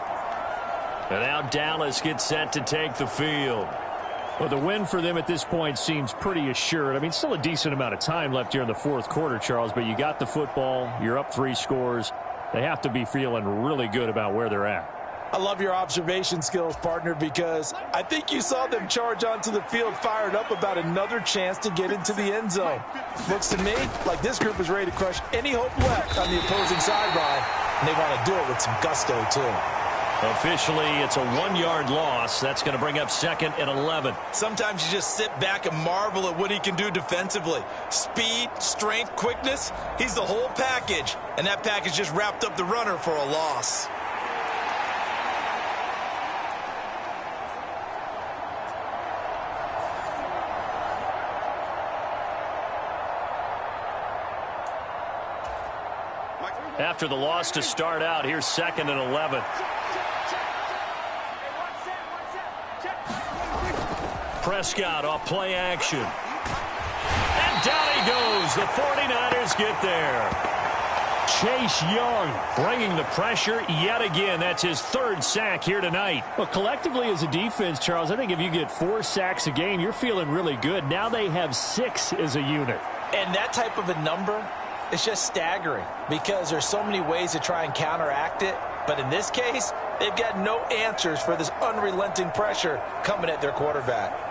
And now Dallas gets set to take the field. Well, the win for them at this point seems pretty assured. I mean, still a decent amount of time left here in the fourth quarter, Charles, but you got the football. You're up 3 scores. They have to be feeling really good about where they're at. I love your observation skills, partner, because I think you saw them charge onto the field fired up about another chance to get into the end zone. Looks to me like this group is ready to crush any hope left on the opposing sideline, and they want to do it with some gusto, too. Officially, it's a 1-yard loss. That's going to bring up 2nd and 11. Sometimes you just sit back and marvel at what he can do defensively. Speed, strength, quickness, he's the whole package. And that package just wrapped up the runner for a loss. After the loss to start out, here's 2nd and 11. Prescott off play action. And down he goes. The 49ers get there. Chase Young bringing the pressure yet again. That's his 3rd sack here tonight. Well, collectively as a defense, Charles, I think if you get 4 sacks a game, you're feeling really good. Now they have 6 as a unit. And that type of a number is just staggering because there's so many ways to try and counteract it. But in this case, they've got no answers for this unrelenting pressure coming at their quarterback.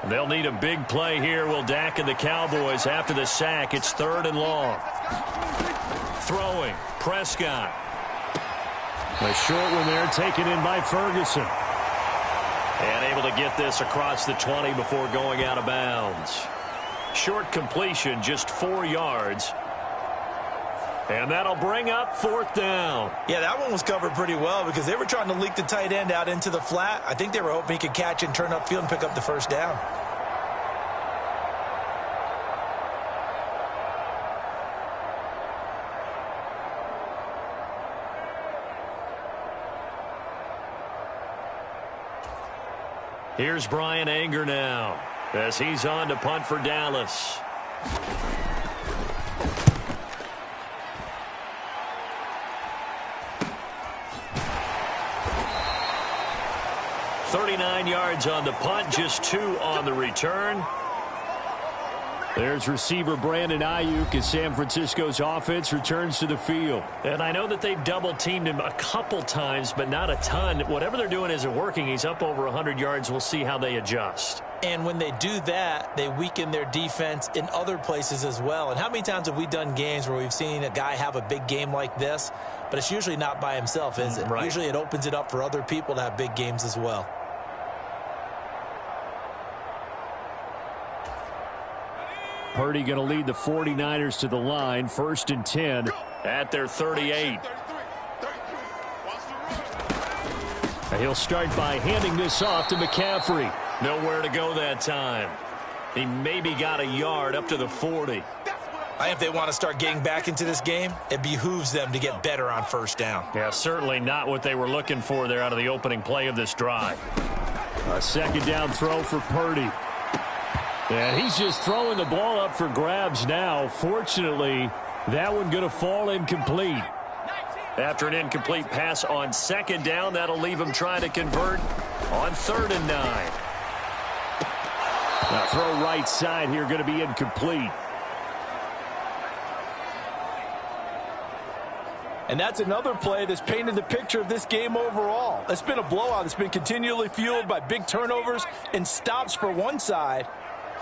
They'll need a big play here, will Dak and the Cowboys. After the sack, it's 3rd and long. Throwing, Prescott. A short one there, taken in by Ferguson. And able to get this across the 20 before going out of bounds. Short completion, just 4 yards. And that'll bring up 4th down. Yeah, that one was covered pretty well because they were trying to leak the tight end out into the flat. I think they were hoping he could catch and turn upfield and pick up the 1st down. Here's Brian Anger now as he's on to punt for Dallas. $39 yards on the punt, just 2 on the return. There's receiver Brandon Ayuk as San Francisco's offense returns to the field. And I know that they've double-teamed him a couple times, but not a ton. Whatever they're doing isn't working. He's up over 100 yards. We'll see how they adjust. And when they do that, they weaken their defense in other places as well. And how many times have we done games where we've seen a guy have a big game like this, but it's usually not by himself, is it? Right. Usually it opens it up for other people to have big games as well. Purdy going to lead the 49ers to the line, 1st and 10 at their 38. And he'll start by handing this off to McCaffrey. Nowhere to go that time. He maybe got a yard up to the 40. I think if they want to start getting back into this game, it behooves them to get better on 1st down. Yeah, certainly not what they were looking for there out of the opening play of this drive. A 2nd down throw for Purdy. And he's just throwing the ball up for grabs now. Fortunately, that one going to fall incomplete. After an incomplete pass on 2nd down, that'll leave him trying to convert on 3rd and 9. Now throw right side here going to be incomplete. And that's another play that's painted the picture of this game overall. It's been a blowout. It's been continually fueled by big turnovers and stops for one side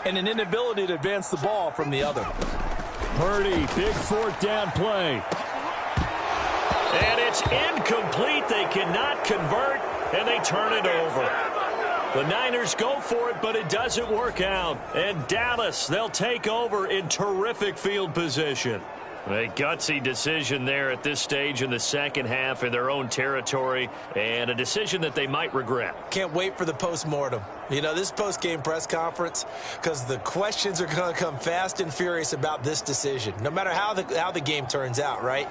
and an inability to advance the ball from the other. Purdy, big 4th down play. And it's incomplete. They cannot convert, and they turn it over. The Niners go for it, but it doesn't work out. And Dallas, they'll take over in terrific field position. A gutsy decision there at this stage in the 2nd half in their own territory, and a decision that they might regret. Can't wait for the postmortem. You know, this post-game press conference, because the questions are going to come fast and furious about this decision, no matter how the game turns out, right?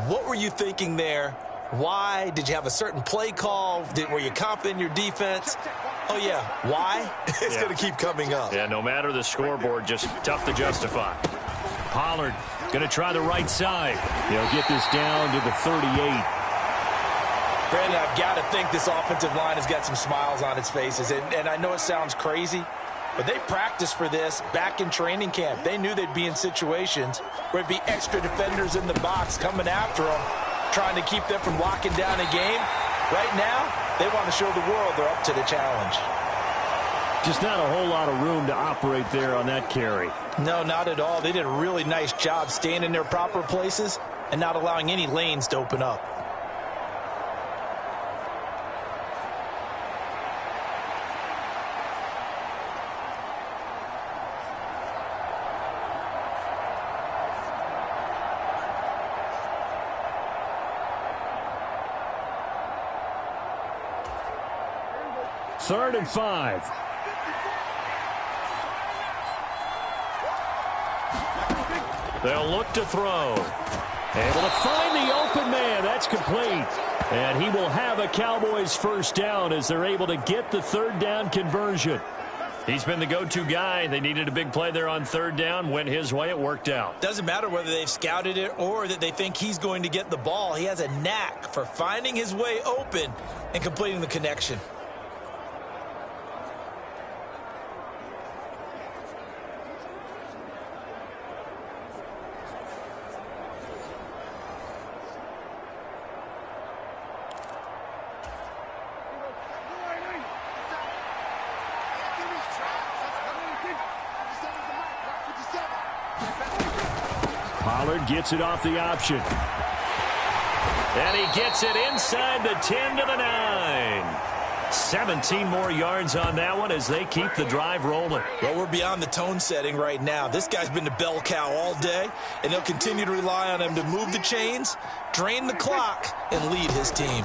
What were you thinking there? Why? Did you have a certain play call? Were you confident in your defense? Oh, yeah. Why? It's going to keep coming up. Yeah, no matter the scoreboard, just tough to justify. Pollard going to try the right side. He'll get this down to the 38. Brandon, I've got to think this offensive line has got some smiles on its faces. And I know it sounds crazy, but they practiced for this back in training camp. They knew they'd be in situations where it'd be extra defenders in the box coming after them, trying to keep them from locking down a game. Right now, they want to show the world they're up to the challenge. Just not a whole lot of room to operate there on that carry. No, not at all. They did a really nice job staying in their proper places and not allowing any lanes to open up. Third and 5. They'll look to throw. Able to find the open man. That's complete. And he will have a Cowboys 1st down as they're able to get the 3rd down conversion. He's been the go-to guy. They needed a big play there on 3rd down. Went his way. It worked out. Doesn't matter whether they've scouted it or that they think he's going to get the ball. He has a knack for finding his way open and completing the connection. Pollard gets it off the option. And he gets it inside the 10 to the 9. 17 more yards on that one as they keep the drive rolling. Well, we're beyond the tone setting right now. This guy's been the bell cow all day, and they'll continue to rely on him to move the chains, drain the clock, and lead his team.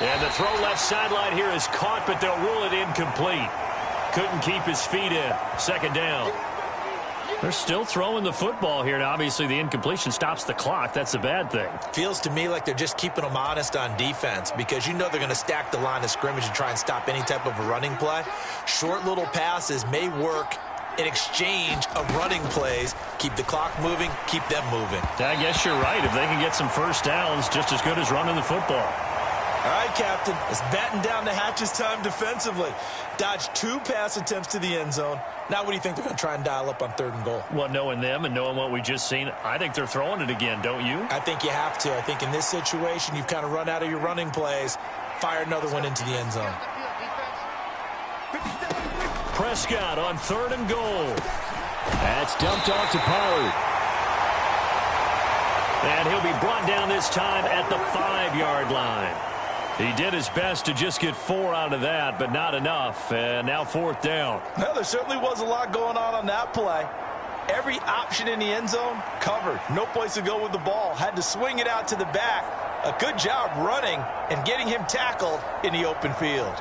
And the throw left sideline here is caught, but they'll rule it incomplete. Couldn't keep his feet in. Second down. They're still throwing the football here. Now, obviously, the incompletion stops the clock. That's a bad thing. Feels to me like they're just keeping them honest on defense because you know they're going to stack the line of scrimmage and try and stop any type of a running play. Short little passes may work in exchange of running plays. Keep the clock moving, keep them moving. I guess you're right. If they can get some first downs, just as good as running the football. All right, Captain, it's batten down the hatches time defensively. Dodged 2 pass attempts to the end zone. Now what do you think they're going to try and dial up on 3rd and goal? Well, knowing them and knowing what we just seen, I think they're throwing it again, don't you? I think you have to. I think in this situation, you've kind of run out of your running plays. Fire another one into the end zone. Prescott on 3rd and goal. That's dumped off to Pollard. And he'll be brought down this time at the 5-yard line. He did his best to just get 4 out of that, but not enough. And now 4th down. Well, there certainly was a lot going on that play. Every option in the end zone covered. No place to go with the ball. Had to swing it out to the back. A good job running and getting him tackled in the open field.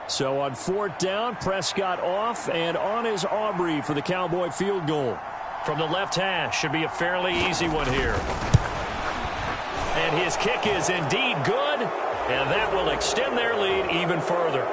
So on 4th down, Prescott off, and on is Aubrey for the Cowboy field goal. From the left hash, should be a fairly easy one here. And his kick is indeed good, and that will extend their lead even further.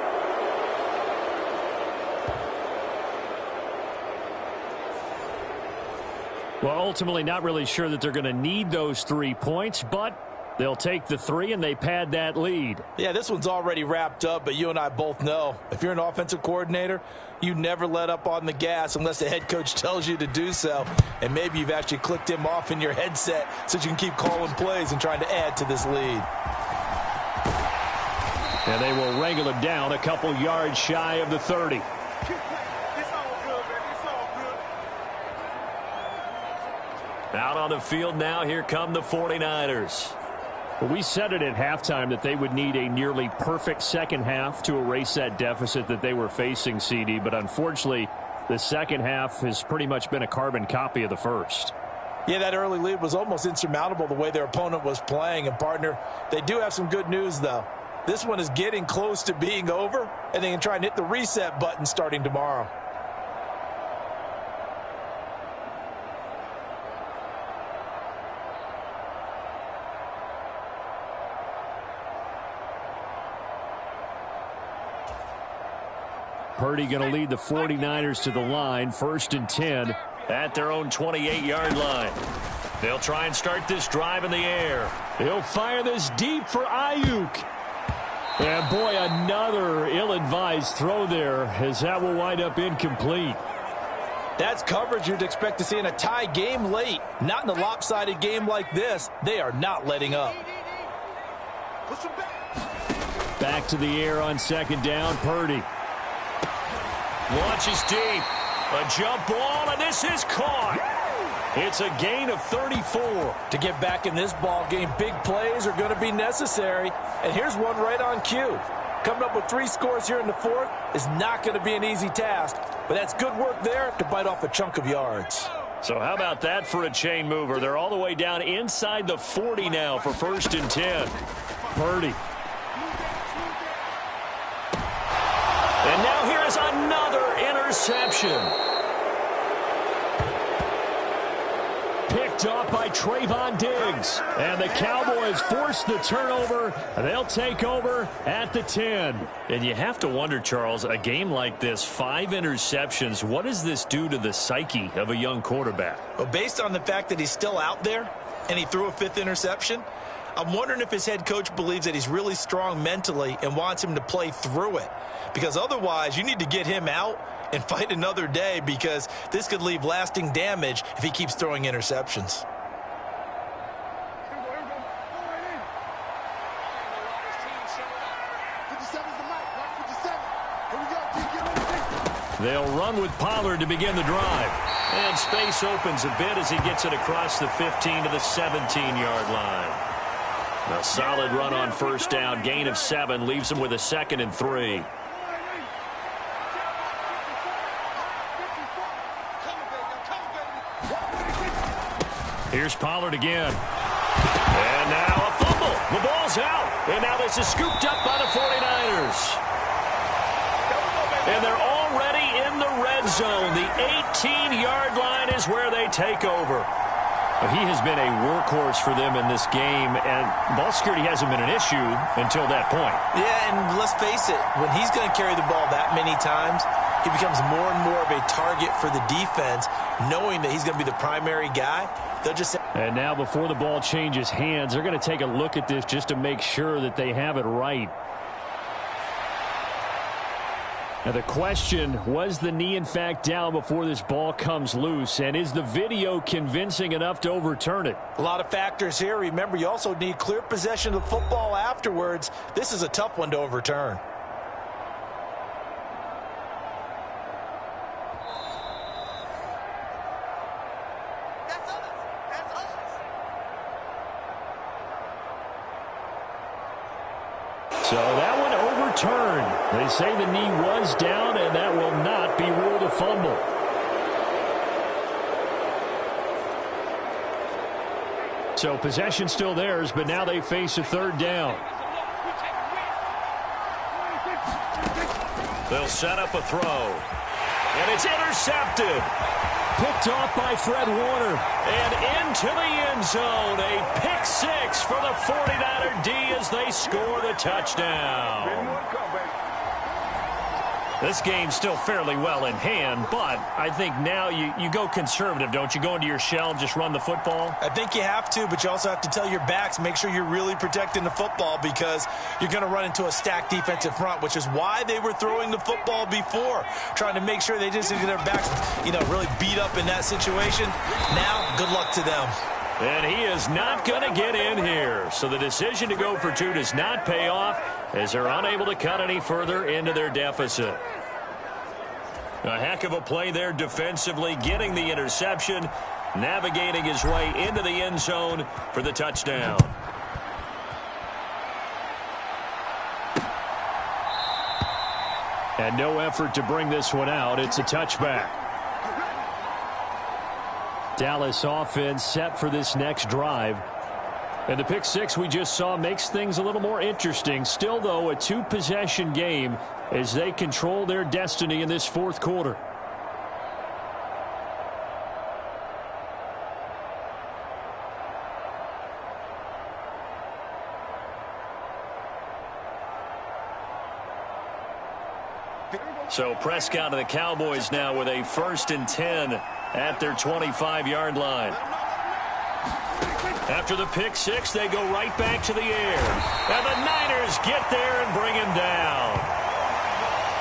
Well, ultimately not really sure that they're going to need those 3 points, but they'll take the 3 and they pad that lead. Yeah, this one's already wrapped up, but you and I both know if you're an offensive coordinator, you never let up on the gas unless the head coach tells you to do so. And maybe you've actually clicked him off in your headset so you can keep calling plays and trying to add to this lead. And they will wrangle him down a couple yards shy of the 30. Out on the field now, here come the 49ers. Well, we said it at halftime that they would need a nearly perfect second half to erase that deficit that they were facing, CD. But unfortunately, the second half has pretty much been a carbon copy of the first. Yeah, that early lead was almost insurmountable the way their opponent was playing. And, partner, they do have some good news, though. This one is getting close to being over, and they can try and hit the reset button starting tomorrow. Purdy going to lead the 49ers to the line, 1st and 10. At their own 28-yard line. They'll try and start this drive in the air. He'll fire this deep for Ayuk. And, boy, another ill-advised throw there as that will wind up incomplete. That's coverage you'd expect to see in a tie game late. Not in a lopsided game like this. They are not letting up. Back to the air on 2nd down, Purdy. Launches deep. A jump ball, and this is caught. It's a gain of 34. To get back in this ball game, big plays are going to be necessary. And here's one right on cue. Coming up with 3 scores here in the 4th is not going to be an easy task. But that's good work there to bite off a chunk of yards. So how about that for a chain mover? They're all the way down inside the 40 now for 1st and 10. Purdy. And now here is another interception. Picked off by Trayvon Diggs. And the Cowboys force the turnover. They'll take over at the 10. And you have to wonder, Charles, a game like this, 5 interceptions, what does this do to the psyche of a young quarterback? Well, based on the fact that he's still out there and he threw a 5th interception, I'm wondering if his head coach believes that he's really strong mentally and wants him to play through it. Because otherwise, you need to get him out and fight another day, because this could leave lasting damage if he keeps throwing interceptions. They'll run with Pollard to begin the drive. And space opens a bit as he gets it across the 15 to the 17-yard line. A solid run on first down. Gain of 7 leaves him with a 2nd and 3. Here's Pollard again. And now a fumble. The ball's out. And now this is scooped up by the 49ers. And they're already in the red zone. The 18-yard line is where they take over. He has been a workhorse for them in this game, and ball security hasn't been an issue until that point. Yeah, and let's face it, when he's going to carry the ball that many times, he becomes more and more of a target for the defense, knowing that he's going to be the primary guy. They'll just... And now before the ball changes hands, they're going to take a look at this just to make sure that they have it right. Now the question, was the knee in fact down before this ball comes loose? And is the video convincing enough to overturn it? A lot of factors here. Remember, you also need clear possession of the football afterwards. This is a tough one to overturn. So that one overturned. They say the knee was down, and that will not be ruled a fumble. So possession still theirs, but now they face a third down. They'll set up a throw. And it's intercepted. Picked off by Fred Warner. And into the end zone. A pick 6 for the 49er D as they score the touchdown. This game's still fairly well in hand, but I think now you go conservative, don't you? Go into your shell and just run the football? I think you have to, but you also have to tell your backs, make sure you're really protecting the football, because you're going to run into a stacked defensive front, which is why they were throwing the football before, trying to make sure they just get their backs, really beat up in that situation. Now, good luck to them. And he is not going to get in here. So the decision to go for 2 does not pay off as they're unable to cut any further into their deficit. A heck of a play there defensively, getting the interception, navigating his way into the end zone for the touchdown. And no effort to bring this one out. It's a touchback. Dallas offense set for this next drive. And the pick 6 we just saw makes things a little more interesting. Still, though, a 2-possession game as they control their destiny in this fourth quarter. So Prescott and the Cowboys now with a 1st and 10 at their 25-yard line. After the pick 6, they go right back to the air. And the Niners get there and bring him down.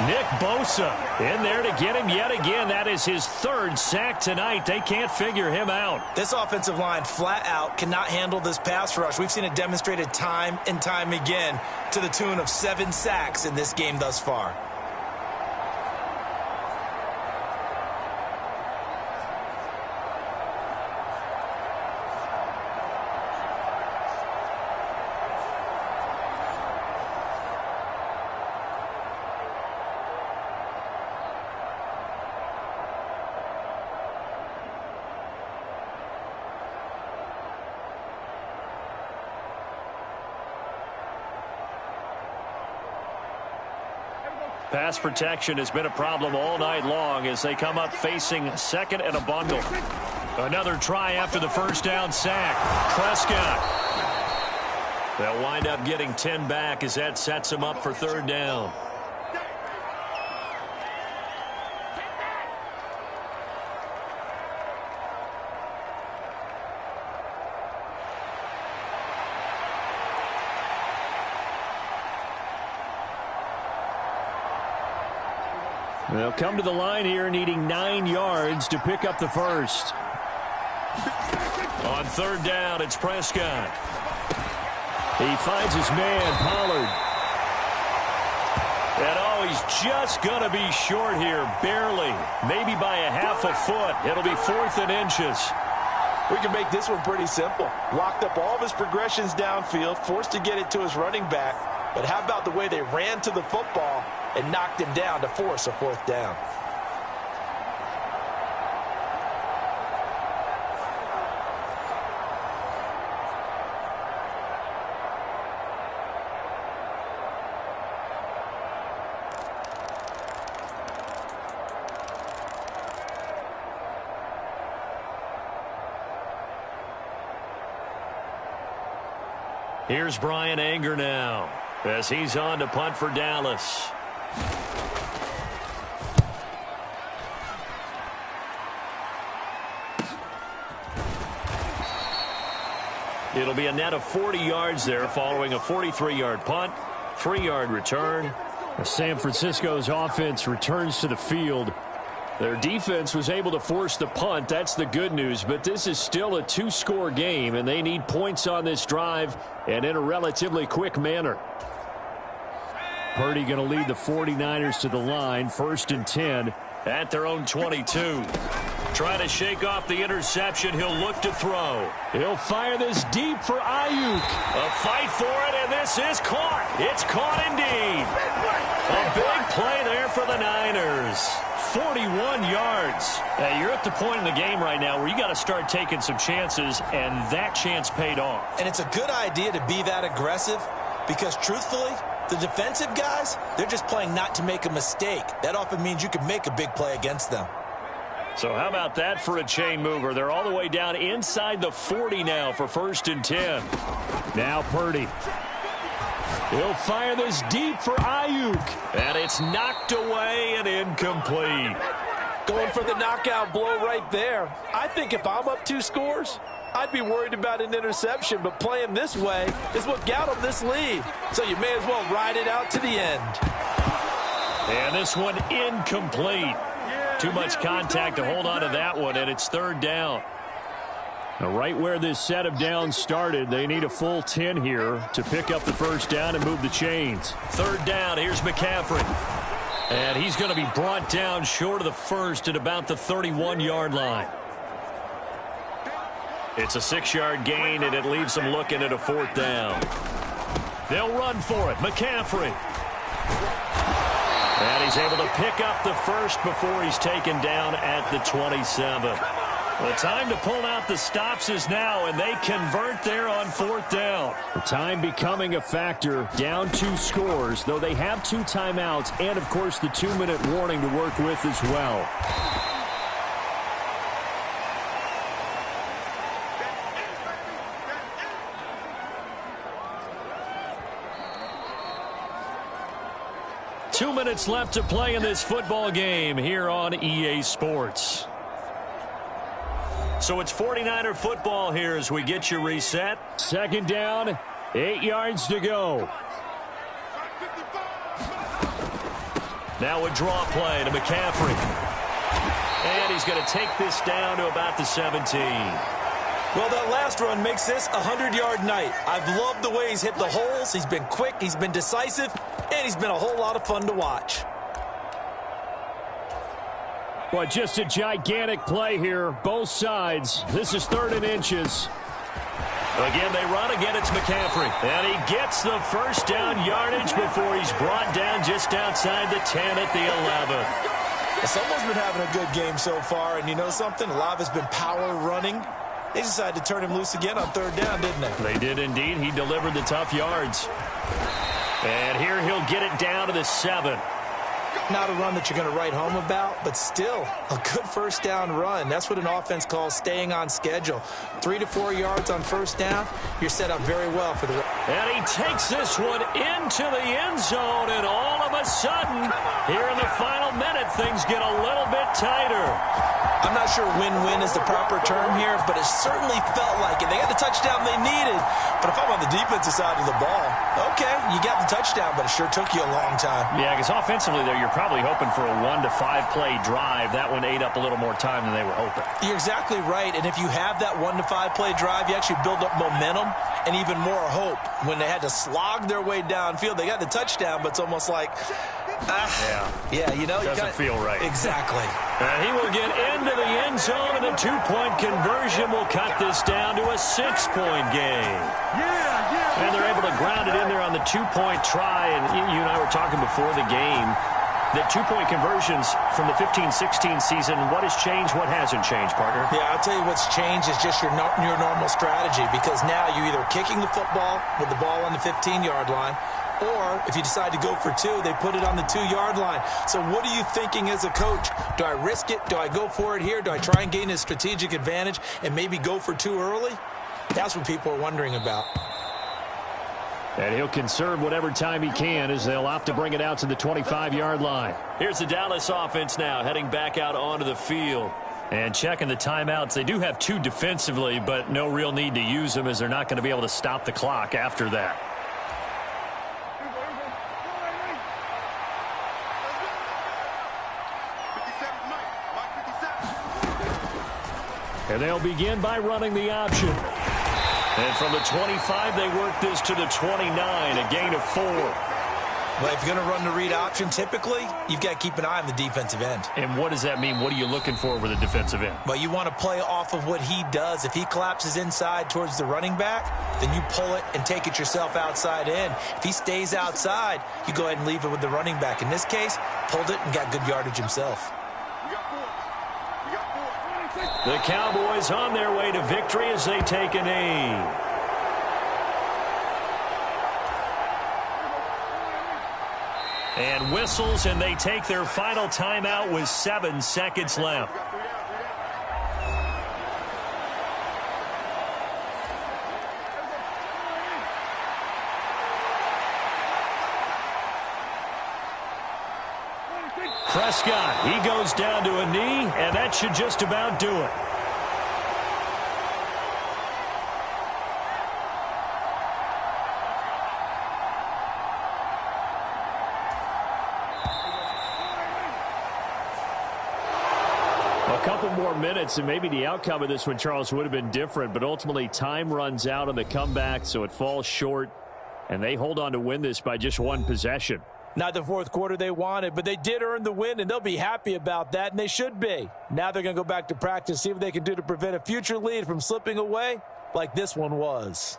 Nick Bosa in there to get him yet again. That is his 3rd sack tonight. They can't figure him out. This offensive line flat out cannot handle this pass rush. We've seen it demonstrated time and time again to the tune of 7 sacks in this game thus far. Pass protection has been a problem all night long as they come up facing 2nd and a bundle. Another try after the first down sack. Prescott. They'll wind up getting 10 back as that sets them up for 3rd down. They'll come to the line here needing 9 yards to pick up the first. On third down, it's Prescott. He finds his man, Pollard. And he's just going to be short here, barely. Maybe by a half a foot. It'll be 4th and inches. We can make this one pretty simple. Locked up all of his progressions downfield, forced to get it to his running back. But how about the way they ran to the football and knocked him down to force a 4th down? Here's Brian Anger now as he's on to punt for Dallas. It'll be a net of 40 yards there following a 43-yard punt, 3-yard return. San Francisco's offense returns to the field. Their defense was able to force the punt. That's the good news. But this is still a 2-score game, and they need points on this drive and in a relatively quick manner. Purdy going to lead the 49ers to the line, 1st and 10. At their own 22. Trying to shake off the interception. He'll look to throw. He'll fire this deep for Ayuk. A fight for it, and this is caught. It's caught indeed. A big play there for the Niners. 41 yards. You're at the point in the game right now where you got to start taking some chances, and that chance paid off. And it's a good idea to be that aggressive because, truthfully, the defensive guys, they're just playing not to make a mistake. That often means you can make a big play against them. So how about that for a chain mover? They're all the way down inside the 40 now for 1st and 10. Now Purdy. He'll fire this deep for Ayuk. And it's knocked away and incomplete. Going for the knockout blow right there. I think if I'm up 2 scores, I'd be worried about an interception, but playing this way is what got them this lead. So you may as well ride it out to the end. And this one incomplete. Too much contact to hold on to that one, and it's 3rd down. Now, right where this set of downs started, they need a full 10 here to pick up the 1st down and move the chains. 3rd down, here's McCaffrey. And he's going to be brought down short of the 1st at about the 31-yard line. It's a 6-yard gain, and it leaves them looking at a 4th down. They'll run for it. McCaffrey. And he's able to pick up the 1st before he's taken down at the 27. The time to pull out the stops is now, and they convert there on 4th down. The time becoming a factor, down 2 scores, though they have 2 timeouts and, of course, the 2-minute warning to work with as well. Two minutes left to play in this football game here on EA Sports. So it's 49er football here as we get you reset. 2nd down, 8 yards to go. Now a draw play to McCaffrey. And he's going to take this down to about the 17. Well, that last run makes this a 100-yard night. I've loved the way he's hit the holes. He's been quick, he's been decisive, and he's been a whole lot of fun to watch. Well, just a gigantic play here, both sides. This is 3rd and inches. Again, they run. Again, it's McCaffrey. And he gets the 1st down yardage before he's brought down just outside the 10 at the 11. Someone's been having a good game so far, and you know something? A lot of it's been power running. They decided to turn him loose again on 3rd down, didn't they? They did indeed. He delivered the tough yards. And here he'll get it down to the 7. Not a run that you're going to write home about, but still a good 1st down run. That's what an offense calls staying on schedule. 3 to 4 yards on 1st down, you're set up very well for the... And he takes this one into the end zone, and all of a sudden, here in the final minute, things get a little bit tighter. I'm not sure win-win is the proper term here, but it certainly felt like it. They got the touchdown they needed, but if I'm on the defensive side of the ball, Okay, you got the touchdown, but it sure took you a long time. Yeah, because offensively there, you're probably hoping for a 1 to 5 play drive. That one ate up a little more time than they were hoping. You're exactly right, and if you have that 1 to 5 play drive, you actually build up momentum and even more hope. When they had to slog their way downfield, they got the touchdown, but it's almost like, you know. Doesn't feel right. Exactly. And he will get into the end zone, and the 2-point conversion will cut this down to a 6-point game. And they're able to ground it in there on the 2-point try. And you and I were talking before the game that 2-point conversions from the 15-16 season, what has changed, what hasn't changed, partner? Yeah, I'll tell you what's changed is just your normal strategy, because now you're either kicking the football with the ball on the 15-yard line, or if you decide to go for 2, they put it on the 2-yard line. So what are you thinking as a coach? Do I risk it? Do I go for it here? Do I try and gain a strategic advantage and maybe go for 2 early? That's what people are wondering about. And he'll conserve whatever time he can as they'll opt to bring it out to the 25-yard line. Here's the Dallas offense now heading back out onto the field. And checking the timeouts. They do have 2 defensively, but no real need to use them as they're not going to be able to stop the clock after that. And they'll begin by running the option. And from the 25, they work this to the 29, a gain of 4. Well, if you're going to run the read option, typically, you've got to keep an eye on the defensive end. And what does that mean? What are you looking for with a defensive end? Well, you want to play off of what he does. If he collapses inside towards the running back, then you pull it and take it yourself outside in. If he stays outside, you go ahead and leave it with the running back. In this case, pulled it and got good yardage himself. The Cowboys on their way to victory as they take a knee. And whistles, and they take their final timeout with 7 seconds left. Prescott, he goes down to a knee, and that should just about do it. A couple more minutes, and maybe the outcome of this one, Charles, would have been different, but ultimately time runs out on the comeback, so it falls short, and they hold on to win this by just 1 possession. Not the fourth quarter they wanted, but they did earn the win, and they'll be happy about that, and they should be. Now they're going to go back to practice, see what they can do to prevent a future lead from slipping away like this one was.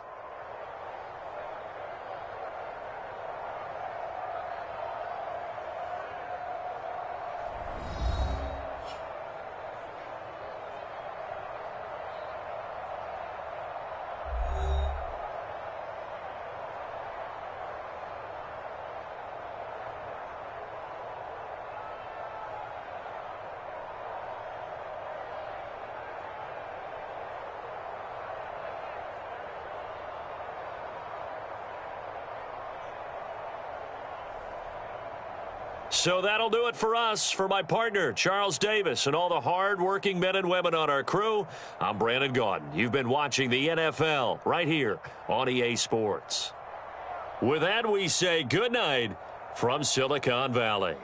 So that'll do it for us. For my partner, Charles Davis, and all the hard-working men and women on our crew, I'm Brandon Gaudin. You've been watching the NFL right here on EA Sports. With that, we say good night from Silicon Valley.